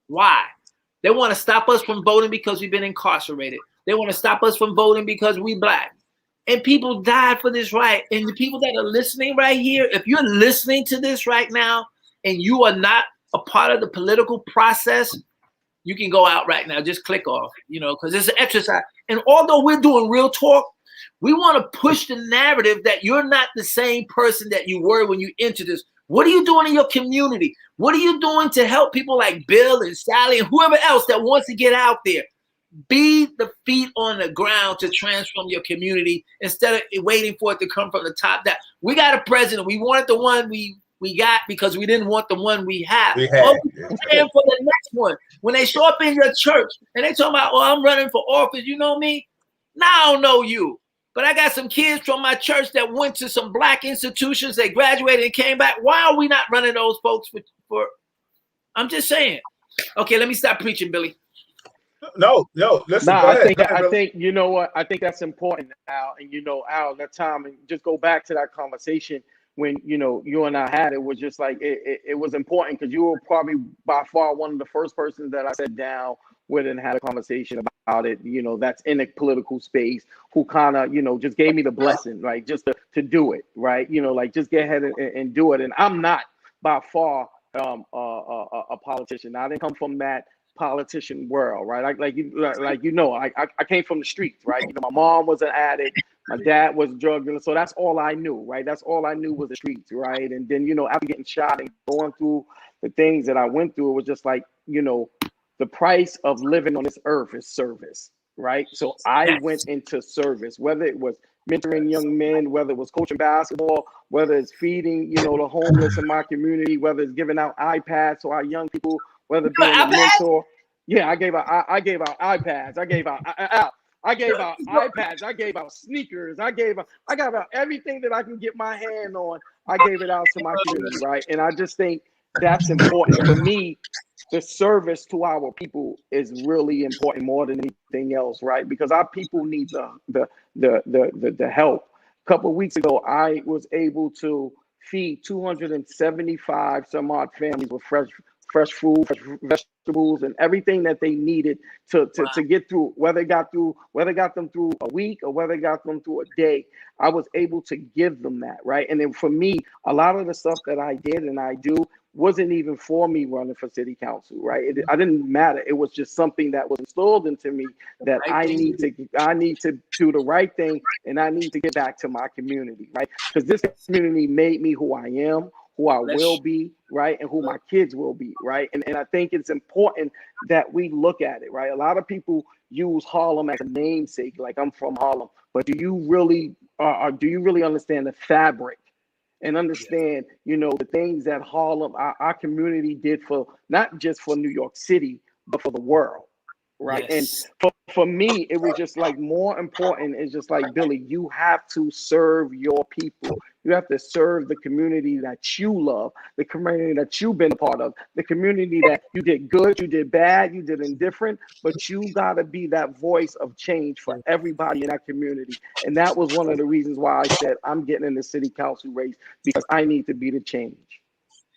B: Why? They want to stop us from voting because we've been incarcerated. They want to stop us from voting because we Black. And people died for this right. And the people that are listening right here, if you're listening to this right now and you are not a part of the political process, you can go out right now. Just click off, you know, because it's an exercise. And although we're doing real talk, we want to push the narrative that you're not the same person that you were when you entered this. What are you doing in your community? What are you doing to help people like Bill and Sally and whoever else that wants to get out there? Be the feet on the ground to transform your community instead of waiting for it to come from the top down. We got a president. We wanted the one we got because we didn't want the one we have. We're praying for the next one. When they show up in your church and they talk about, oh, I'm running for office, you know me? Now I don't know you. But I got some kids from my church that went to some Black institutions. They graduated and came back. Why are we not running those folks for? I'm just saying. Okay, let me stop preaching, Billy.
A: No, listen.
C: Nah, I think you know what? I think that's important, Al. And you know, Al, that time, and just go back to that conversation when you and I had it, was just like it was important because you were probably by far one of the first persons that I sat down with and had a conversation about it. You know, that's in the political space, who kind of just gave me the blessing, right? Just to do it, right? Like just get ahead and do it. And I'm not by far a politician. I didn't come from that politician world, right? I came from the streets, right? My mom was an addict, my dad was a drug dealer, so that's all I knew, right? That's all I knew was the streets, right? And then after getting shot and going through the things that I went through, it was just like the price of living on this earth is service, right? So I went into service, whether it was mentoring young men, whether it was coaching basketball, whether it's feeding the homeless in my community, whether it's giving out iPads to our young people, whether being a mentor. Yeah, I gave out iPads. I gave out iPads. I gave out sneakers. I gave out everything that I can get my hand on. I gave it out to my community, right? And I just think that's important. For me, the service to our people is really important more than anything else, right? Because our people need the help. couple of weeks ago, I was able to feed 275 some odd families with fresh food, fresh vegetables, and everything that they needed to get through, whether it got them through a week or whether it got them through a day. I was able to give them that, right? And then for me, a lot of the stuff that I did and I do wasn't even for me running for city council, right? I didn't matter. It was just something that was installed into me that I need to do the right thing, and I need to get back to my community, right? Because this community made me who I am, who I will be, right? And who my kids will be, right? And I think it's important that we look at it, right? A lot of people use Harlem as a namesake, like I'm from Harlem, but do you really understand the fabric and understand, the things that Harlem, our community did for, not just for New York City, but for the world, right? Yes. And for me, it was just like more important. It's just like, Billy, you have to serve your people. You have to serve the community that you love, the community that you've been a part of, the community that you did good, you did bad, you did indifferent, but you got to be that voice of change for everybody in that community. And that was one of the reasons why I said I'm getting in the city council race, because I need to be the change.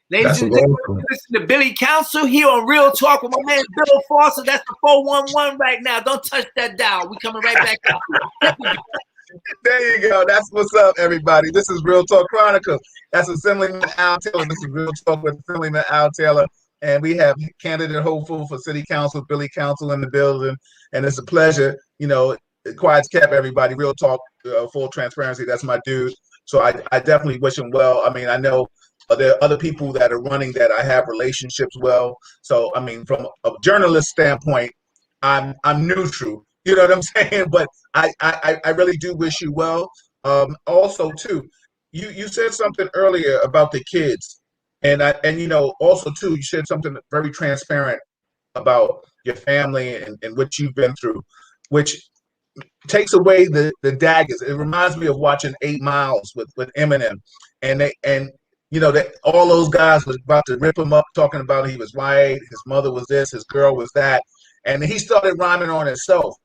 B: Ladies and gentlemen, listen to Billy Council here on Real Talk with my man Bill Foster. That's the 411 right now. Don't touch that dial. We coming right back up.
A: There you go. That's what's up, everybody. This is Real Talk Chronicles. That's Assemblyman Al Taylor. This is Real Talk with Assemblyman Al Taylor. And we have candidate hopeful for City Council, Billy Council in the building. And it's a pleasure. Quiet's kept, everybody. Real Talk, full transparency. That's my dude. So I definitely wish him well. I mean, I know there are other people that are running that I have relationships well. So, I mean, from a journalist standpoint, I'm neutral. You know what I'm saying? But I really do wish you well. Also, too, you said something earlier about the kids, and also too, you said something very transparent about your family and what you've been through, which takes away the daggers. It reminds me of watching 8 Miles with Eminem, that all those guys was about to rip him up, talking about he was white, his mother was this, his girl was that, and he started rhyming on himself.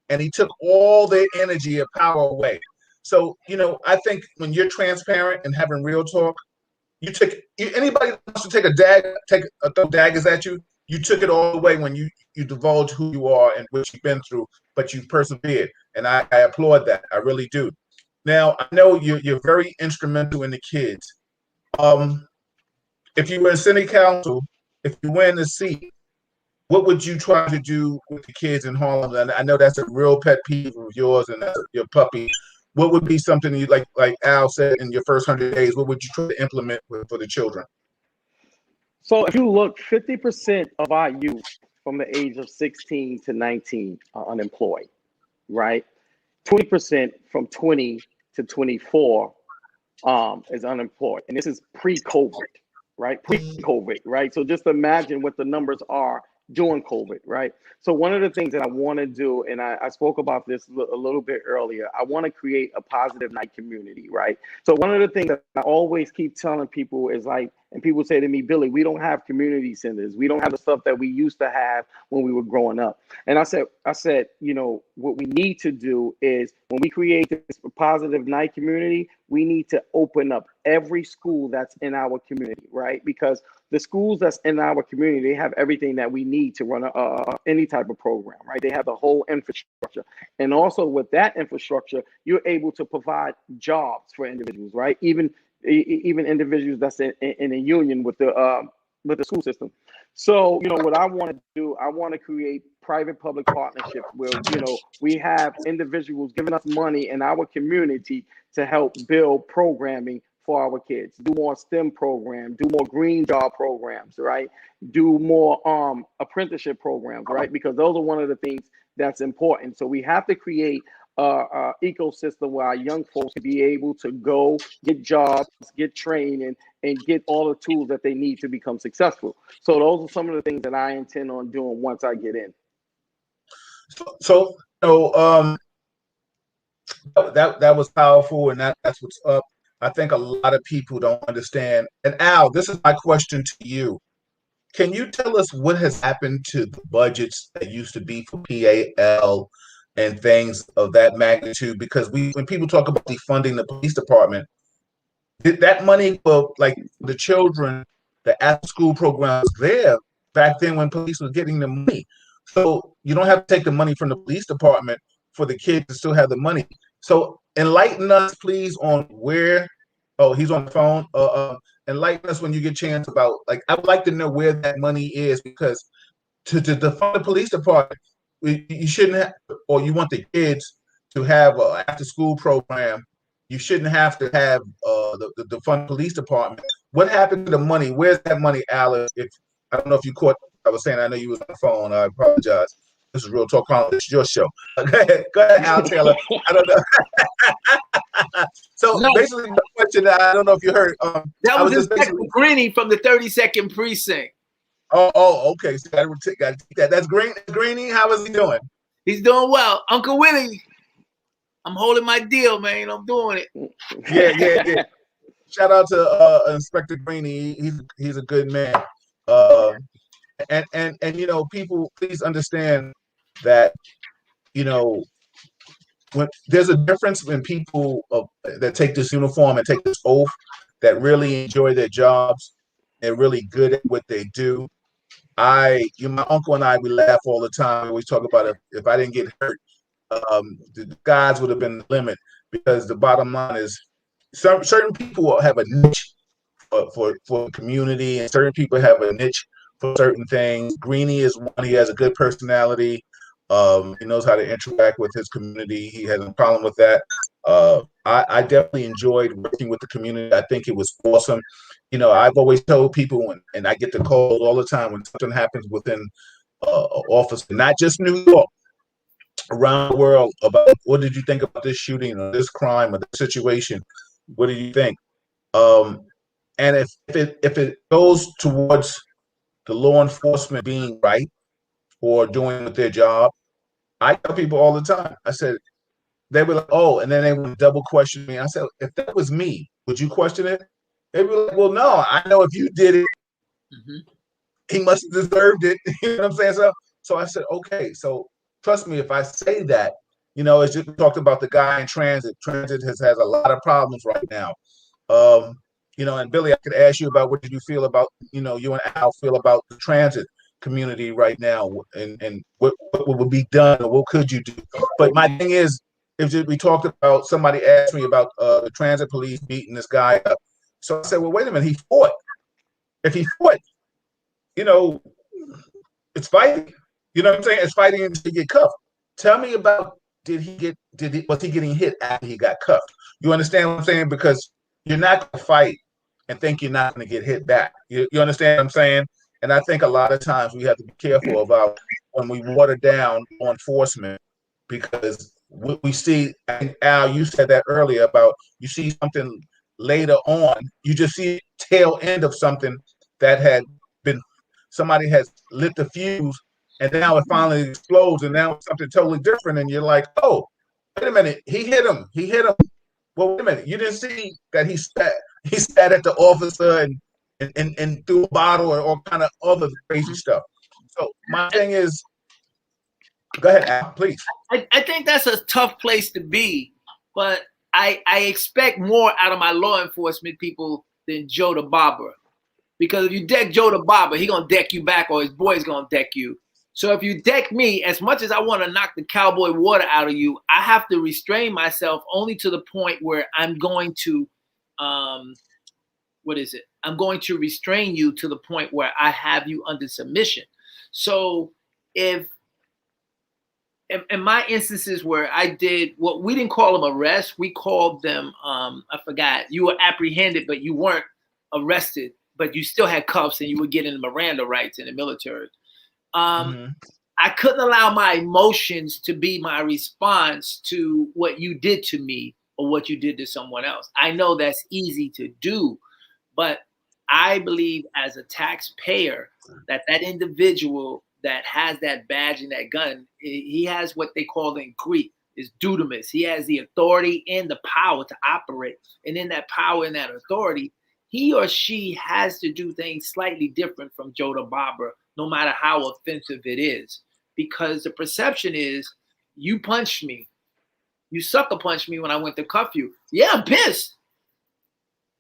A: And he took all their energy and power away. So, I think when you're transparent and having real talk, anybody that wants to throw daggers at you, you took it all away when you divulge who you are and what you've been through, but you persevered. And I applaud that. I really do. Now, I know you're very instrumental in the kids. If you were in city council, if you were in the seat, what would you try to do with the kids in Harlem? And I know that's a real pet peeve of yours and that's your puppy. What would be something you like Al said, in your first 100 days, what would you try to implement for the children?
C: So if you look, 50% of our youth from the age of 16 to 19 are unemployed, right? 20% from 20 to 24 is unemployed. And this is pre-COVID, right? Pre-COVID, right? So just imagine what the numbers are during COVID, right? So one of the things that I want to do, and I spoke about this a little bit earlier, I want to create a positive night community, right? So one of the things that I always keep telling people is like, and people say to me, Billy, we don't have community centers. We don't have the stuff that we used to have when we were growing up. And I said, what we need to do is when we create this positive night community, we need to open up every school that's in our community, right? Because the schools that's in our community, they have everything that we need to run any type of program, right? They have the whole infrastructure. And also with that infrastructure, you're able to provide jobs for individuals, right? Even individuals that's in a union with the school system. So, what I want to do, I want to create private-public partnerships where, we have individuals giving us money in our community to help build programming for our kids, do more STEM programs, do more green job programs, right? Do more apprenticeship programs, right? Because those are one of the things that's important. So we have to create a ecosystem where our young folks can be able to go get jobs, get trained, and get all the tools that they need to become successful. So those are some of the things that I intend on doing once I get in.
A: So that was powerful, and that's what's up. I think a lot of people don't understand. And Al, this is my question to you. Can you tell us what has happened to the budgets that used to be for PAL, and things of that magnitude. Because when people talk about defunding the police department, that money for like the children, the after school programs there back then when police was getting the money. So you don't have to take the money from the police department for the kids to still have the money. So enlighten us, please, on where. Oh, he's on the phone. Enlighten us when you get a chance about, like, I would like to know where that money is, because to defund the police department, you shouldn't have, or you want the kids to have an after school program. You shouldn't have to have the defund police department. What happened to the money? Where's that money, Alice? If I don't know if you caught, I was saying, I know you was on the phone. I apologize. This is Real Talk Chronicles. It's your show. Go ahead, Al Taylor. I don't know. So
B: No.
A: basically, the question, I don't know if you heard.
B: That was Inspector Greeny from the 32nd Precinct.
A: Oh, okay. So got to take that. That's Greeny. How is he doing?
B: He's doing well. Uncle Willie, I'm holding my deal, man. I'm doing it.
A: Yeah. Shout out to Inspector Greeny. He's a good man. And you know, people, please understand that, you know, when there's a difference when people that take this uniform and take this oath, that really enjoy their jobs, they're really good at what they do. My uncle and I, we laugh all the time. We always talk about if I didn't get hurt, the guys would have been the limit, because the bottom line is certain people have a niche for the community, and certain people have a niche for certain things. Greeny is one. He has a good personality. He knows how to interact with his community. He has no problem with that. I definitely enjoyed working with the community. I think it was awesome. You know, I've always told people, and I get the calls all the time when something happens within an office, not just New York, around the world, about what did you think about this shooting or this crime or this situation? What do you think? And if it goes towards the law enforcement being right or doing their job, I tell people all the time. I said, they were like, oh, and then they would double question me. I said, if that was me, would you question it? They were like, well, no, I know if you did it, he must have deserved it. You know what I'm saying? So I said, okay, so trust me, if I say that, you know, as you talked about the guy in transit. Transit has a lot of problems right now. You know, and Billy, I could ask you about what did you feel about, you know, you and Al feel about the transit community right now, and what would be done, or what could you do? But my thing is, if we talked about, somebody asked me about the transit police beating this guy up. So I said, well, wait a minute, he fought. If he fought, you know, it's fighting. You know what I'm saying? It's fighting until you get cuffed. Tell me about, was he getting hit after he got cuffed? You understand what I'm saying? Because you're not going to fight and think you're not going to get hit back. You understand what I'm saying? And I think a lot of times we have to be careful about when we water down law enforcement, because we see, and Al, you said that earlier about, you see something later on, you just see tail end of something that had been, somebody has lit the fuse, and now it finally explodes, and now it's something totally different, and you're like, oh, wait a minute, he hit him. Well, wait a minute, you didn't see that he sat at the officer and threw a bottle or all kind of other crazy stuff. So my thing is, go ahead, Al, please.
B: I think that's a tough place to be, but I expect more out of my law enforcement people than Joe the Barber. Because if you deck Joe the Barber, he gonna deck you back, or his boy's gonna deck you. So if you deck me, as much as I want to knock the cowboy water out of you, I have to restrain myself only to the point where I'm going to, I'm going to restrain you to the point where I have you under submission. So if in my instances where I did what we didn't call them arrests, we called them, I forgot, you were apprehended, but you weren't arrested, but you still had cuffs and you were getting Miranda rights in the military. I couldn't allow my emotions to be my response to what you did to me or what you did to someone else. I know that's easy to do, but I believe as a taxpayer that individual that has that badge and that gun, he has what they call in Greek is dudamus. He has the authority and the power to operate. And in that power and that authority, he or she has to do things slightly different from Joe the Barber, no matter how offensive it is. Because the perception is you punched me. You sucker punched me when I went to cuff you. Yeah, I'm pissed.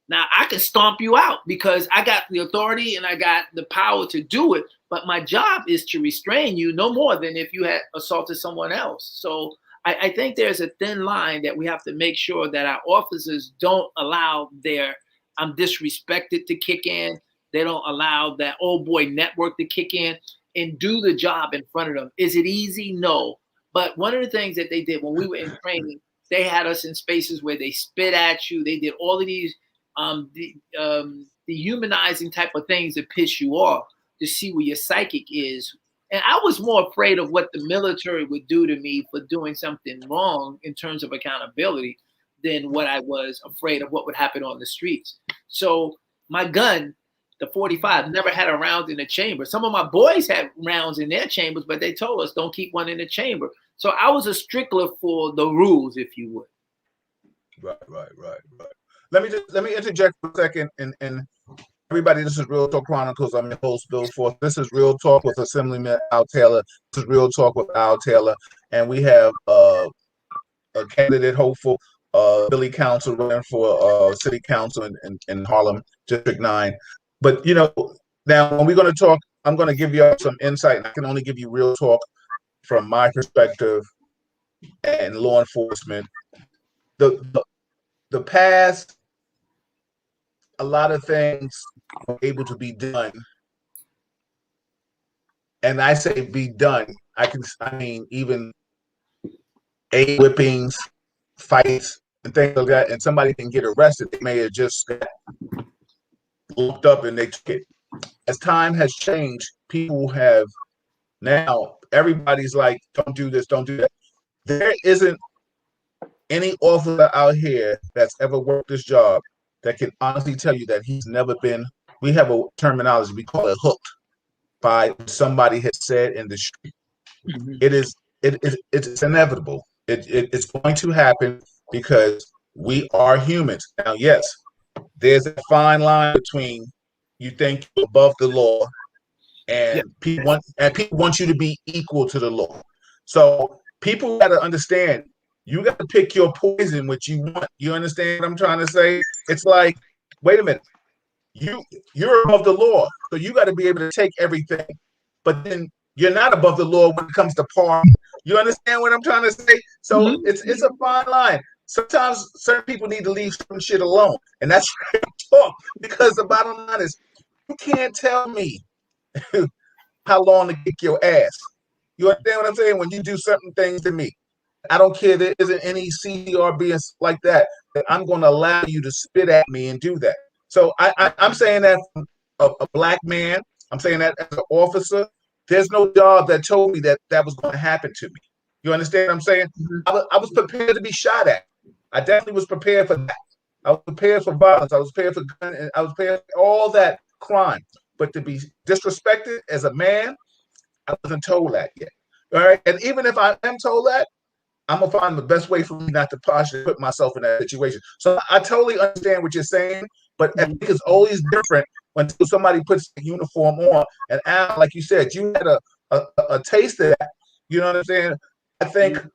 B: Now I can stomp you out because I got the authority and I got the power to do it. But my job is to restrain you no more than if you had assaulted someone else. So I think there's a thin line that we have to make sure that our officers don't allow their I'm disrespected to kick in. They don't allow that old boy network to kick in and do the job in front of them. Is it easy? No. But one of the things that they did when we were in training, they had us in spaces where they spit at you. They did all of these dehumanizing type of things that piss you off to see where your psychic is. And I was more afraid of what the military would do to me for doing something wrong in terms of accountability than what I was afraid of what would happen on the streets. So my gun, the 45, never had a round in the chamber. Some of my boys had rounds in their chambers, but they told us don't keep one in the chamber. So I was a stickler for the rules, if you would.
A: Right. Let me interject for a second, and everybody, this is Real Talk Chronicles. I'm your host, Bill Forth. This is Real Talk with Assemblyman Al Taylor. This is Real Talk with Al Taylor, and we have a candidate hopeful, Billy Council, running for City Council in Harlem, District 9. But now when we're going to talk, I'm going to give you some insight, and I can only give you real talk from my perspective and law enforcement. The past, a lot of things were able to be done, and I say be done. I mean even whippings, fights, and things like that, and somebody can get arrested. They may have just got looked up and they took it. As time has changed, people have now. Everybody's like, "Don't do this, don't do that." There isn't any officer out here that's ever worked this job that can honestly tell you that he's never been. We have a terminology we call it hooked by what somebody has said in the street. Mm-hmm. It's inevitable. It's going to happen because we are humans. Now, yes, there's a fine line between you think you're above the law and people want you to be equal to the law. So people got to understand. You got to pick your poison, which you want. You understand what I'm trying to say? It's like, wait a minute, you're above the law, so you got to be able to take everything. But then you're not above the law when it comes to party. You understand what I'm trying to say? So it's a fine line. Sometimes certain people need to leave some shit alone, and that's talk. Because the bottom line is, you can't tell me how long to kick your ass. You understand what I'm saying? When you do certain things to me. I don't care. There isn't any CRB and stuff like that I'm going to allow you to spit at me and do that. So I'm saying that from a black man. I'm saying that as an officer. There's no job that told me that was going to happen to me. You understand what I'm saying? I was prepared to be shot at. I definitely was prepared for that. I was prepared for violence. I was prepared for gun. And I was prepared for all that crime. But to be disrespected as a man, I wasn't told that yet. All right. And even if I am told that, I'm going to find the best way for me not to partially put myself in that situation. So I totally understand what you're saying, but I think it's always different when somebody puts the uniform on. And Al, like you said, you had a taste of that. You know what I'm saying? I think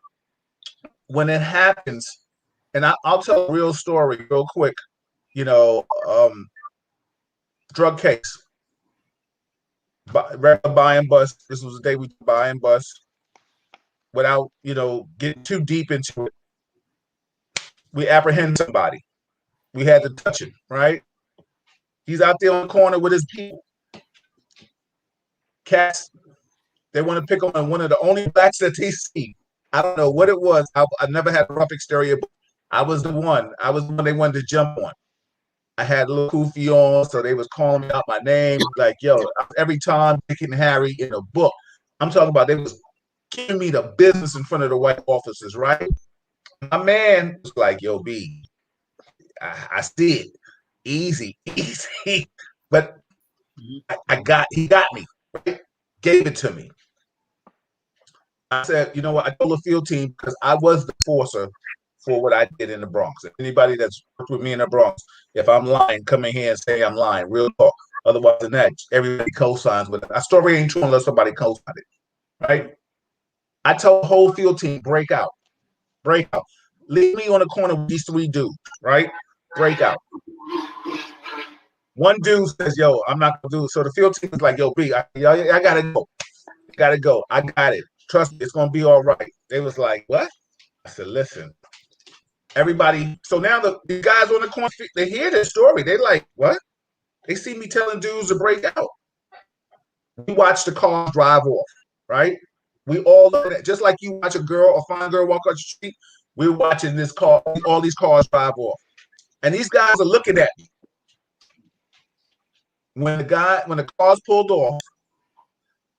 A: when it happens, and I'll tell a real story real quick, drug case. Buying bus. This was the day we buying bus. Without, getting too deep into it, we apprehend somebody. We had to touch him, right? He's out there on the corner with his people. Cats, they want to pick on one of the only blacks that they see. I don't know what it was. I never had a rough exterior, but I was the one. I was the one they wanted to jump on. I had a little kufi on, so they was calling me out my name. Like, yo, every time Dick and Harry in a book. I'm talking about they was giving me the business in front of the white officers, right? My man was like, yo, B, I see it. Easy. But he got me, right? Gave it to me. I said, you know what? I told the field team because I was the forcer for what I did in the Bronx. If anybody that's worked with me in the Bronx, if I'm lying, come in here and say I'm lying. Real talk. Otherwise than that, everybody co-signs with it. Our story ain't true unless somebody co-signs it, right? I told the whole field team, break out. Leave me on the corner with these 3 dudes, right? Break out. One dude says, yo, I'm not gonna do it. So the field team is like, yo, B, I gotta go. I got it. Trust me, it's gonna be all right. They was like, what? I said, listen, everybody. So now the guys on the corner, they hear this story. They like, what? They see me telling dudes to break out. We watch the cars drive off, right? We all look at it, just like you watch a fine girl walk on the street. We're watching this car, all these cars drive off. And these guys are looking at me. When the cars pulled off,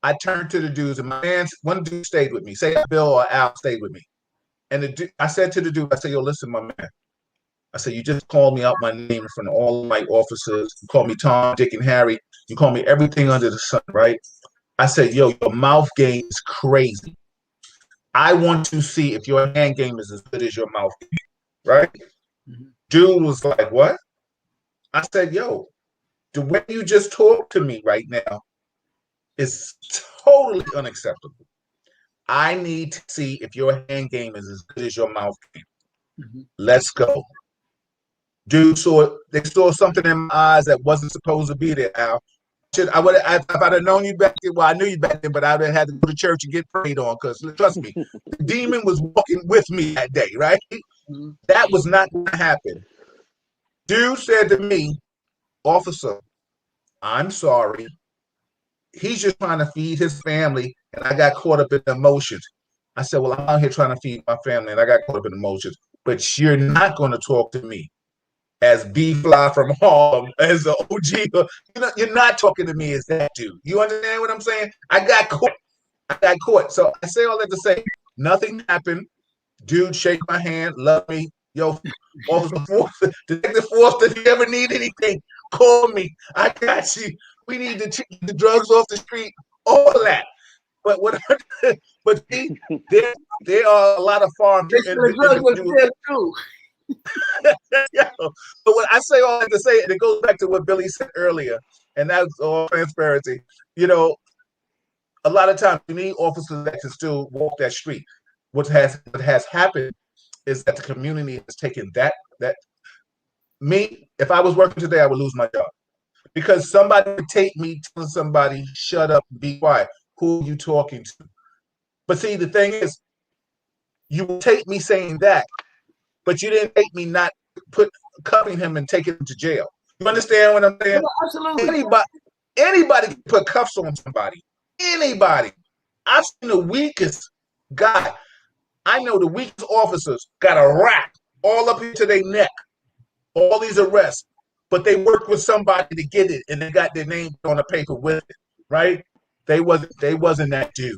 A: I turned to the dudes, and one dude stayed with me. Say Bill or Al stayed with me. And I said to the dude, I said, yo, listen, my man. I said, you just called me out my name in front of all my officers. You called me Tom, Dick, and Harry. You called me everything under the sun, right? I said, yo, your mouth game is crazy. I want to see if your hand game is as good as your mouth game, right? Mm-hmm. Dude was like, what? I said, yo, the way you just talk to me right now is totally unacceptable. I need to see if your hand game is as good as your mouth game. Mm-hmm. Let's go. Dude they saw something in my eyes that wasn't supposed to be there, Al. If I'd have known you back then, well, I knew you back then, but I would have had to go to church and get prayed on, because trust me, the demon was walking with me that day, right? Mm-hmm. That was not going to happen. Dude said to me, officer, I'm sorry. He's just trying to feed his family, and I got caught up in emotions. I said, well, I'm out here trying to feed my family, and I got caught up in emotions, but you're not going to talk to me as B-Fly from Harlem, as the OG. You're not talking to me as that dude. You understand what I'm saying? I got caught. So I say all that to say, nothing happened. Dude, shake my hand, love me. Yo, Officer Forster, Detective Forster, if you ever need anything, call me. I got you. We need to take the drugs off the street, all that. But there are a lot of farm individuals. But when I say all that to say, and it goes back to what Billy said earlier, and that's all transparency. A lot of times you need officers that can still walk that street. What has happened is that the community has taken that. Me, if I was working today, I would lose my job, because somebody would take me telling somebody, shut up, be quiet. Who are you talking to? But see, the thing is, you will take me saying that, but you didn't take me not cuffing him and taking him to jail. You understand what I'm saying?
B: Yeah, absolutely.
A: Anybody can put cuffs on somebody. Anybody. I've seen the weakest guy. I know the weakest officers got a rap all up into their neck. All these arrests, but they worked with somebody to get it, and they got their name on the paper with it, right? They wasn't that dude.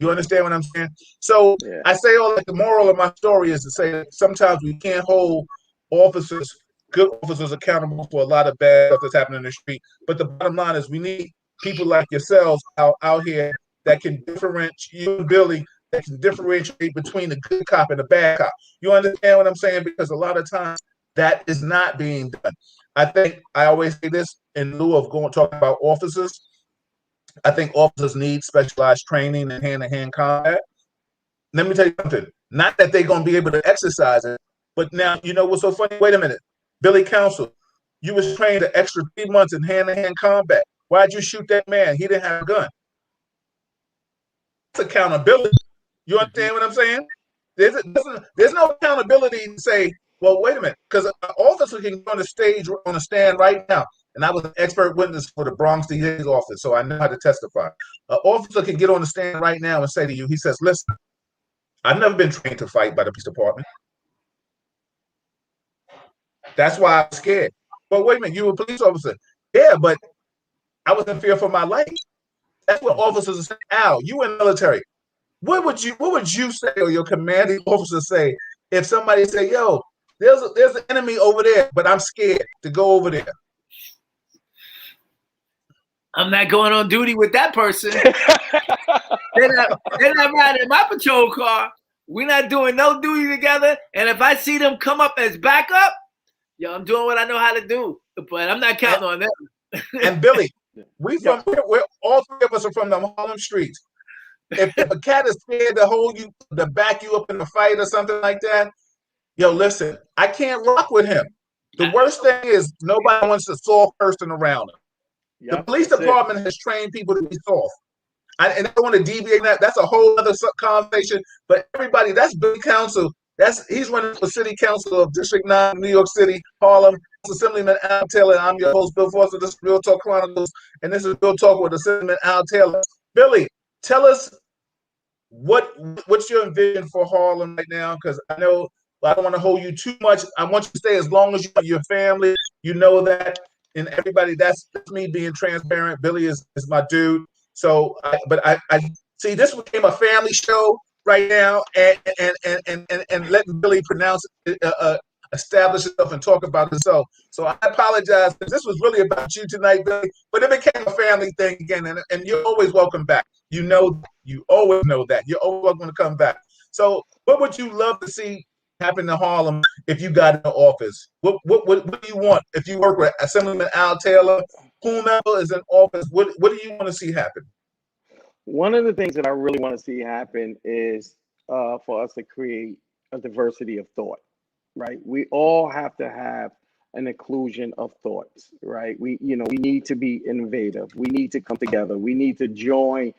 A: You understand what I'm saying? So yeah. I say all that. The moral of my story is to say that sometimes we can't hold good officers accountable for a lot of bad stuff that's happening in the street. But the bottom line is we need people like yourselves out here that can differentiate, you and Billy, that can differentiate between the good cop and the bad cop. You understand what I'm saying? Because a lot of times that is not being done. I think I always say this in lieu of talking about officers. I think officers need specialized training in hand-to-hand combat. Let me tell you something. Not that they're going to be able to exercise it, but now, you know what's so funny? Wait a minute. Billy Counsel, you was trained an extra 3 months in hand-to-hand combat. Why'd you shoot that man? He didn't have a gun. That's accountability. You understand what I'm saying? There's no accountability to say, well, wait a minute, because an officer can go on the stand right now, and I was an expert witness for the Bronx DA's office, so I know how to testify. An officer can get on the stand right now and say to you, he says, listen, I've never been trained to fight by the police department. That's why I'm scared. Well, wait a minute, you were a police officer. Yeah, but I was in fear for my life. That's what officers are saying. Al, you in the military. What would you say, or your commanding officer say, if somebody say, yo, there's an enemy over there, but I'm scared to go over there?
B: I'm not going on duty with that person. they're not riding in my patrol car. We're not doing no duty together. And if I see them come up as backup, I'm doing what I know how to do. But I'm not counting on them.
A: And Billy, we're all 3 of us are from the Harlem streets. If a cat is scared to hold you, to back you up in a fight or something like that, yo, listen, I can't rock with him. The worst thing is nobody wants a soft person around him. The police department has trained people to be soft. And I don't want to deviate that. That's a whole other conversation. But everybody, that's Billy Council. He's running for city council of District 9, New York City, Harlem. Assemblyman Al Taylor. I'm your host, Bill Foster. This is Real Talk Chronicles, and this is Real Talk with Assemblyman Al Taylor. Billy, tell us what's your vision for Harlem right now? Because I know I don't want to hold you too much. I want you to stay as long as you want your family. You know that, and everybody. That's me being transparent. Billy is my dude. So, I see this became a family show right now, and letting Billy pronounce establish itself and talk about itself. So I apologize. This was really about you tonight, Billy, but it became a family thing again, and you're always welcome back. You always know that. You're always welcome to come back. So what would you love to see happen in Harlem if you got in the office? What do you want if you work with Assemblyman Al Taylor? Whomever is in office, what do you want to see happen?
C: One of the things that I really want to see happen is for us to create a diversity of thought, right? We all have to have an inclusion of thoughts, right? We need to be innovative. We need to come together. We need to join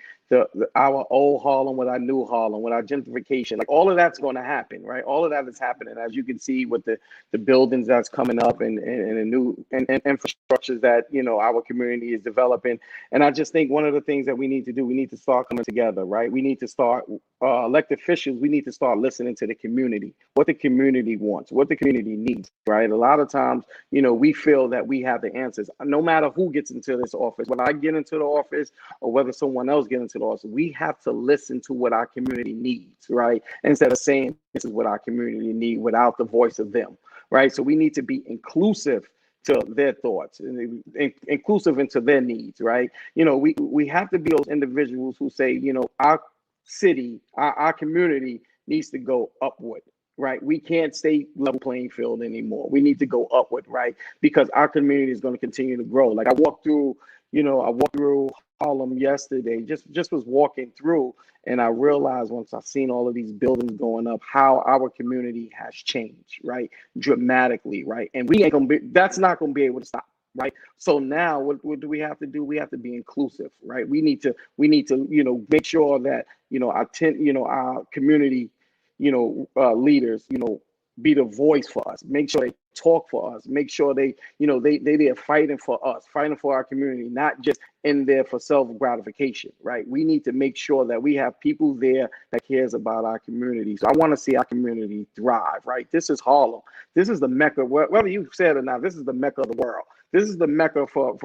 C: our old Harlem with our new Harlem, with our gentrification. Like all of that's going to happen, right? All of that is happening, as you can see with the buildings that's coming up and the new and infrastructures that our community is developing. And I just think one of the things that we need to do, we need to start coming together, right? We need to start elected officials. We need to start listening to the community, what the community wants, what the community needs, right? A lot of times, we feel that we have the answers. No matter who gets into this office, whether I get into the office or whether someone else gets into the office, we have to listen to what our community needs, right? Instead of saying this is what our community needs without the voice of them, right? So we need to be inclusive to their thoughts and inclusive into their needs, right? We have to be those individuals who say, our city, our community needs to go upward. Right, we can't stay level playing field anymore. We need to go upward, right? Because our community is going to continue to grow. Like I walked through Harlem yesterday. Just was walking through, and I realized once I've seen all of these buildings going up, how our community has changed, right, dramatically, right? And that's not going to be able to stop. Right. So now what do we have to do? We have to be inclusive, right? We need to, make sure that, our community, leaders, be the voice for us. Make sure they talk for us. Make sure they're fighting for us, fighting for our community, not just in there for self-gratification, right? We need to make sure that we have people there that cares about our community. So I want to see our community thrive, right? This is Harlem. This is the Mecca, whether you said it or not, this is the Mecca of the world. This is the Mecca for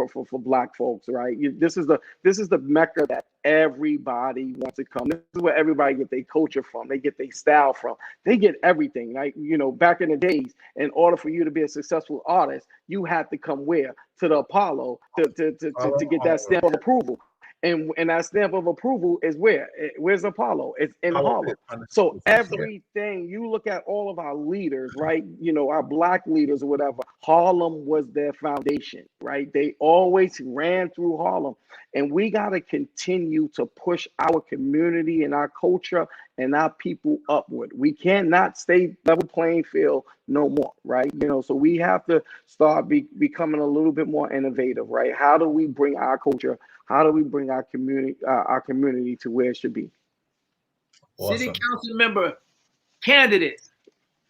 C: Black folks, right? This is the Mecca that everybody wants to come. This is where everybody get their culture from. They get their style from. They get everything, right? Back in the days, in order for you to be a successful artist, you had to come where? To the Apollo to get that stamp of approval. And that stamp of approval is where? Where's Apollo? It's in Harlem. So everything, you look at all of our leaders, right? Our Black leaders or whatever, Harlem was their foundation, right? They always ran through Harlem. And we got to continue to push our community and our culture and our people upward. We cannot stay level playing field no more, right? So we have to start becoming a little bit more innovative, right? How do we bring our culture? How do we bring our community to where it should be?
B: Awesome. City council member candidate,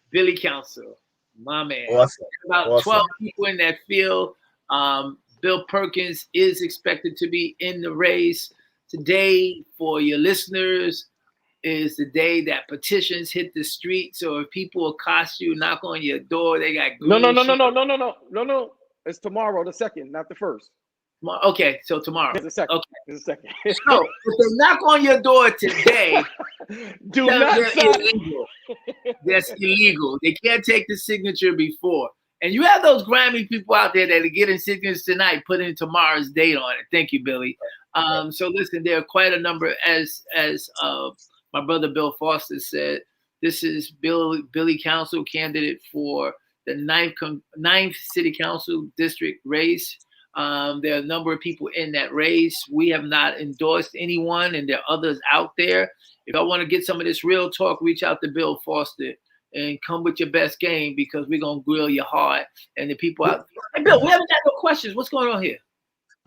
B: Billy Council, my man.
A: Awesome.
B: About 12 people in that field. Bill Perkins is expected to be in the race. Today, for your listeners, is the day that petitions hit the street. So if people accost you, knock on your door, they got green
C: No. It's tomorrow, the 2nd, not the 1st.
B: Okay, so tomorrow.
C: It's the 2nd.
B: Okay.
C: It's the 2nd.
B: So if they knock on your door today,
C: do not
B: illegal. That's illegal. They can't take the signature before. And you have those Grammy people out there that are getting signatures tonight, putting tomorrow's date on it. Thank you, Billy. So listen, there are quite a number, as my brother Bill Foster said. This is Billy Council candidate for the 9th City Council district race. There are a number of people in that race. We have not endorsed anyone, and there are others out there. If I want to get some of this real talk, reach out to Bill Foster and come with your best game, because we're going to grill you hard. And the people out there. Hey, Bill, we haven't got no questions. What's going on here?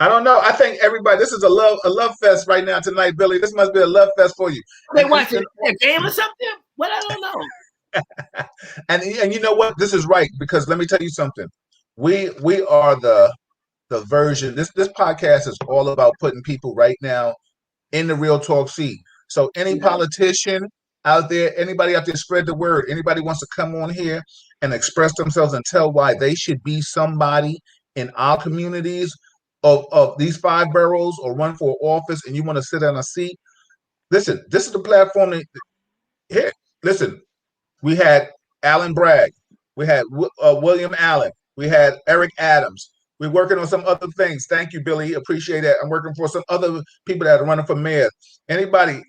A: I don't know. I think everybody, this is a love fest right now tonight, Billy. This must be a love fest for you.
B: They watching a game or something? What? I don't know.
A: and you know what? This is right, because let me tell you something. We are the version. This podcast is all about putting people right now in the real talk seat. So any politician out there, anybody out there, spread the word. Anybody wants to come on here and express themselves and tell why they should be somebody in our communities of these 5 boroughs, or run for office, and you want to sit on a seat. Listen, this is the platform that, here. Listen, we had Alan Bragg, we had William Allen, we had Eric Adams. We're working on some other things. Thank you, Billy. Appreciate that. I'm working for some other people that are running for mayor. Anybody,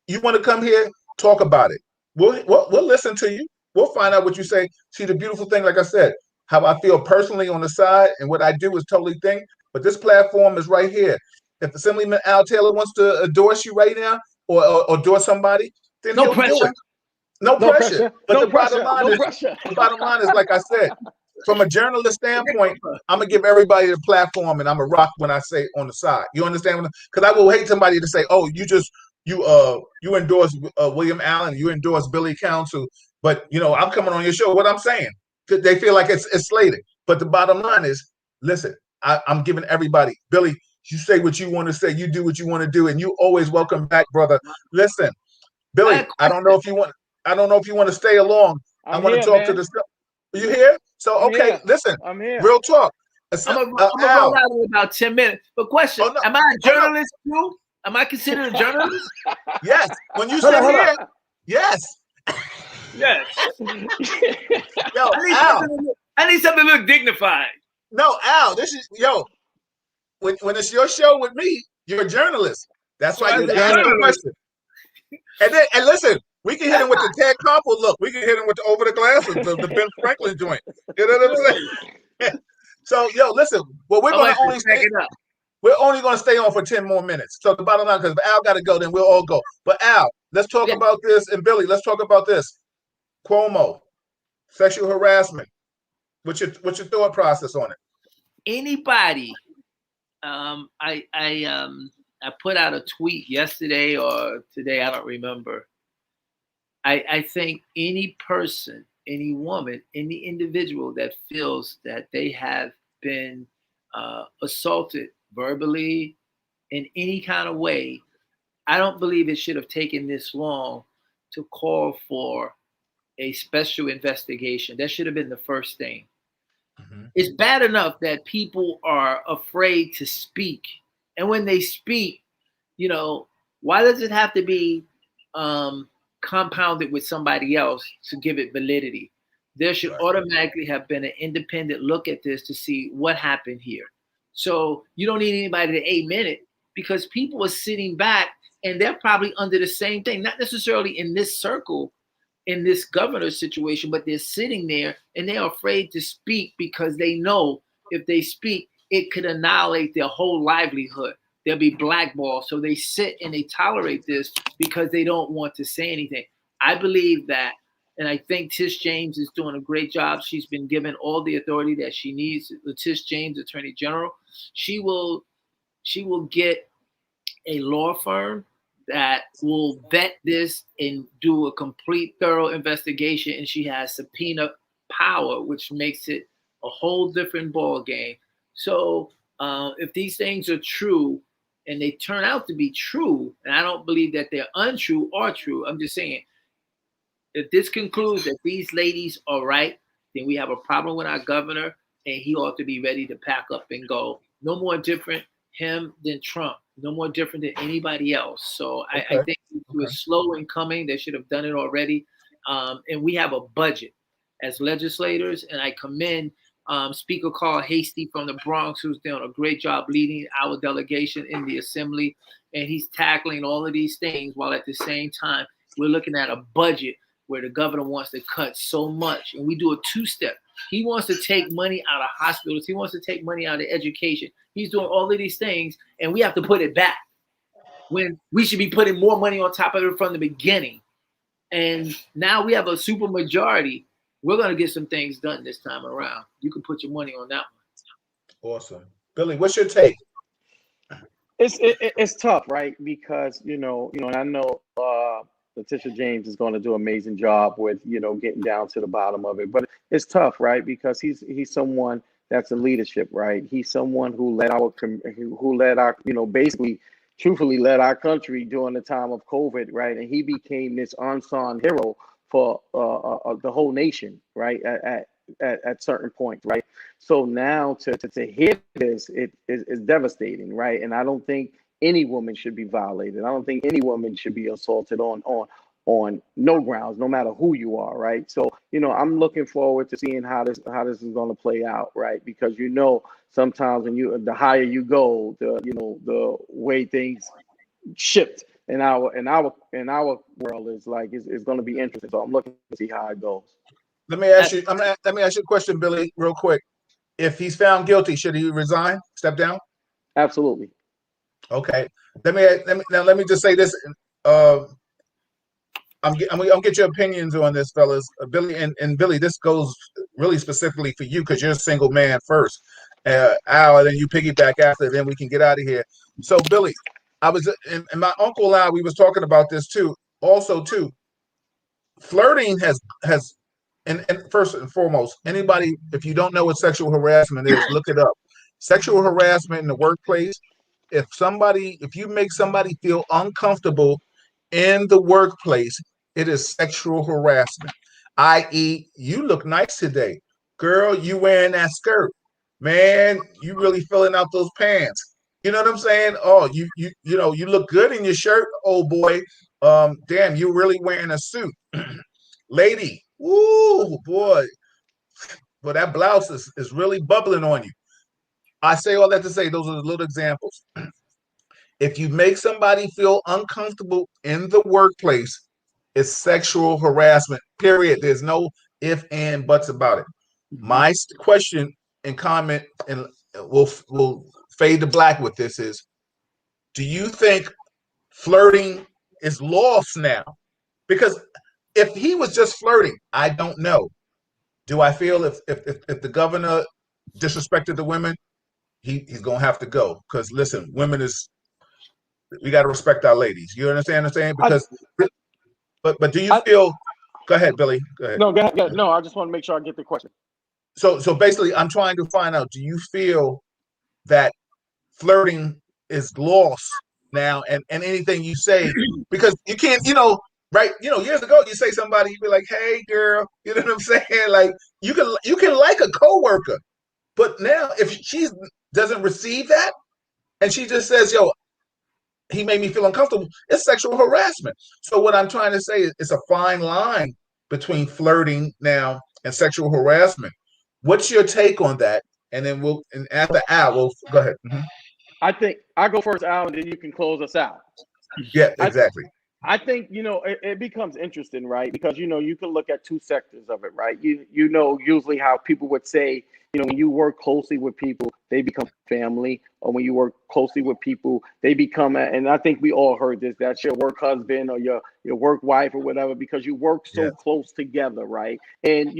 A: you want to come here, talk about it. We'll listen to you. We'll find out what you say. See, the beautiful thing, like I said, how I feel personally on the side and what I do is totally thing. But this platform is right here. If Assemblyman Al Taylor wants to endorse you right now, or endorse somebody, then
B: no
A: he'll
B: pressure.
A: do it. No pressure. But the bottom line is, like I said, from a journalist standpoint, I'm gonna give everybody the platform, and I'm gonna rock when I say on the side. You understand? Because I will hate somebody to say, "Oh, you endorse William Allen, you endorse Billy Council," but I'm coming on your show. What I'm saying, they feel like it's slated. But the bottom line is, listen, I'm giving everybody, Billy, you say what you want to say, you do what you want to do, and you always welcome back, brother. Listen, Billy, I don't know if you want to stay along. I want to talk to the. You here? So okay, listen.
C: I'm here.
A: Real talk.
B: I'm gonna roll out in about 10 minutes. But question: am I a journalist too? Am I considered a journalist?
A: Yes. When you sit here, yes.
B: Yes.
A: Yo,
B: I need something to look dignified.
A: No, Al, this is when it's your show with me, you're a journalist. That's why you ask the question. And listen, we can hit him with the Ted Koppel look. We can hit him with the over the glasses, the Ben Franklin joint. You know what I'm saying? So, listen. Well, we're only going to stay on for 10 more minutes. So the bottom line, because if Al got to go, then we'll all go. But Al, let's talk about this, and Billy, let's talk about this. Cuomo, sexual harassment. What's your thought process on it?
B: Anybody, I put out a tweet yesterday or today, I don't remember. I think any person, any woman, any individual that feels that they have been assaulted verbally in any kind of way, I don't believe it should have taken this long to call for a special investigation. That should have been the first thing. Mm-hmm. It's bad enough that people are afraid to speak. And when they speak, why does it have to be compounded with somebody else to give it validity? There should automatically have been an independent look at this to see what happened here. So you don't need anybody to amen it, because people are sitting back and they're probably under the same thing, not necessarily in this circle, in this governor's situation, but they're sitting there and they're afraid to speak because they know if they speak, it could annihilate their whole livelihood. They'll be blackballed. So they sit and they tolerate this because they don't want to say anything. I believe that, and I think Tish James is doing a great job. She's been given all the authority that she needs. Tish James, Attorney General, she will get a law firm that will vet this and do a complete, thorough investigation. And she has subpoena power, which makes it a whole different ball game. So if these things are true and they turn out to be true, and I don't believe that they're untrue or true, I'm just saying, if this concludes that these ladies are right, then we have a problem with our governor, and he ought to be ready to pack up and go. No more different him than Trump. No more different than anybody else. So I think it was slow in coming. They should have done it already. And we have a budget as legislators, and I commend Speaker Carl Hastie from the Bronx, who's doing a great job leading our delegation in the assembly. And he's tackling all of these things while at the same time, we're looking at a budget where the governor wants to cut so much. And we do a two-step. He wants to take money out of hospitals. He wants to take money out of education. He's doing all of these things, and we have to put it back when we should be putting more money on top of it from the beginning. And now we have a super majority. We're going to get some things done this time around. You can put your money on that one.
A: Awesome. Billy, what's your take?
C: It's tough, right? Because, and I know Letitia James is going to do an amazing job with, getting down to the bottom of it. But it's tough, right? Because he's someone that's in leadership, right? He's someone who led our, basically, truthfully led our country during the time of COVID, right? And he became this unsung hero for the whole nation, right? At certain points, right? So now to hear this, it is devastating, right? And I don't think any woman should be violated. I don't think any woman should be assaulted on no grounds, no matter who you are, right? So, I'm looking forward to seeing how this is going to play out, right? Because sometimes when the higher you go, the way things shift in our world is going to be interesting. So I'm looking to see how it goes.
A: Let me ask you a question, Billy, real quick. If he's found guilty, should he resign? Step down?
C: Absolutely.
A: Okay. Let me just say this. I'm gonna get your opinions on this, fellas. Billy and Billy, this goes really specifically for you because you're a single man first. Al, and then you piggyback after, then we can get out of here. So, Billy, I was and my uncle Al, we was talking about this too. Also, too, flirting has and first and foremost, anybody, if you don't know what sexual harassment is, look it up. Sexual harassment in the workplace. If you make somebody feel uncomfortable in the workplace, it is sexual harassment. I.e., you look nice today. Girl, you wearing that skirt. Man, you really filling out those pants. You know what I'm saying? Oh, you look good in your shirt, old boy. Damn, you really wearing a suit. Lady, ooh, boy. Well, that blouse is really bubbling on you. I say all that to say those are the little examples. If you make somebody feel uncomfortable in the workplace, it's sexual harassment, period. There's no if, and, buts about it. My question and comment, and we'll fade to black with this is, do you think flirting is lost now? Because if he was just flirting, I don't know. Do I feel if the governor disrespected the women, he's going to have to go? Because, listen, we got to respect our ladies. You understand what I'm saying? Because, but do you feel? Go ahead, Billy. Go ahead.
C: No, go ahead. No, I just want to make sure I get the question.
A: So basically, I'm trying to find out: do you feel that flirting is lost now, and anything you say, because you can't, right? Years ago, you say somebody, you'd be like, "Hey, girl," you know what I'm saying? Like you can like a coworker, but now if she doesn't receive that, and she just says, "Yo, he made me feel uncomfortable," it's sexual harassment. So what I'm trying to say is it's a fine line between flirting now and sexual harassment. What's your take on that? And then after Al, we'll go ahead. Mm-hmm.
C: I think I go first, Al, and then you can close us out.
A: Yeah, exactly.
C: I think, it becomes interesting, right? Because, you can look at two sectors of it, right? Usually how people would say, when you work closely with people, they become family. Or when you work closely with people, they become, and I think we all heard this, that's your work husband or your work wife or whatever, because you work so close together, right? And,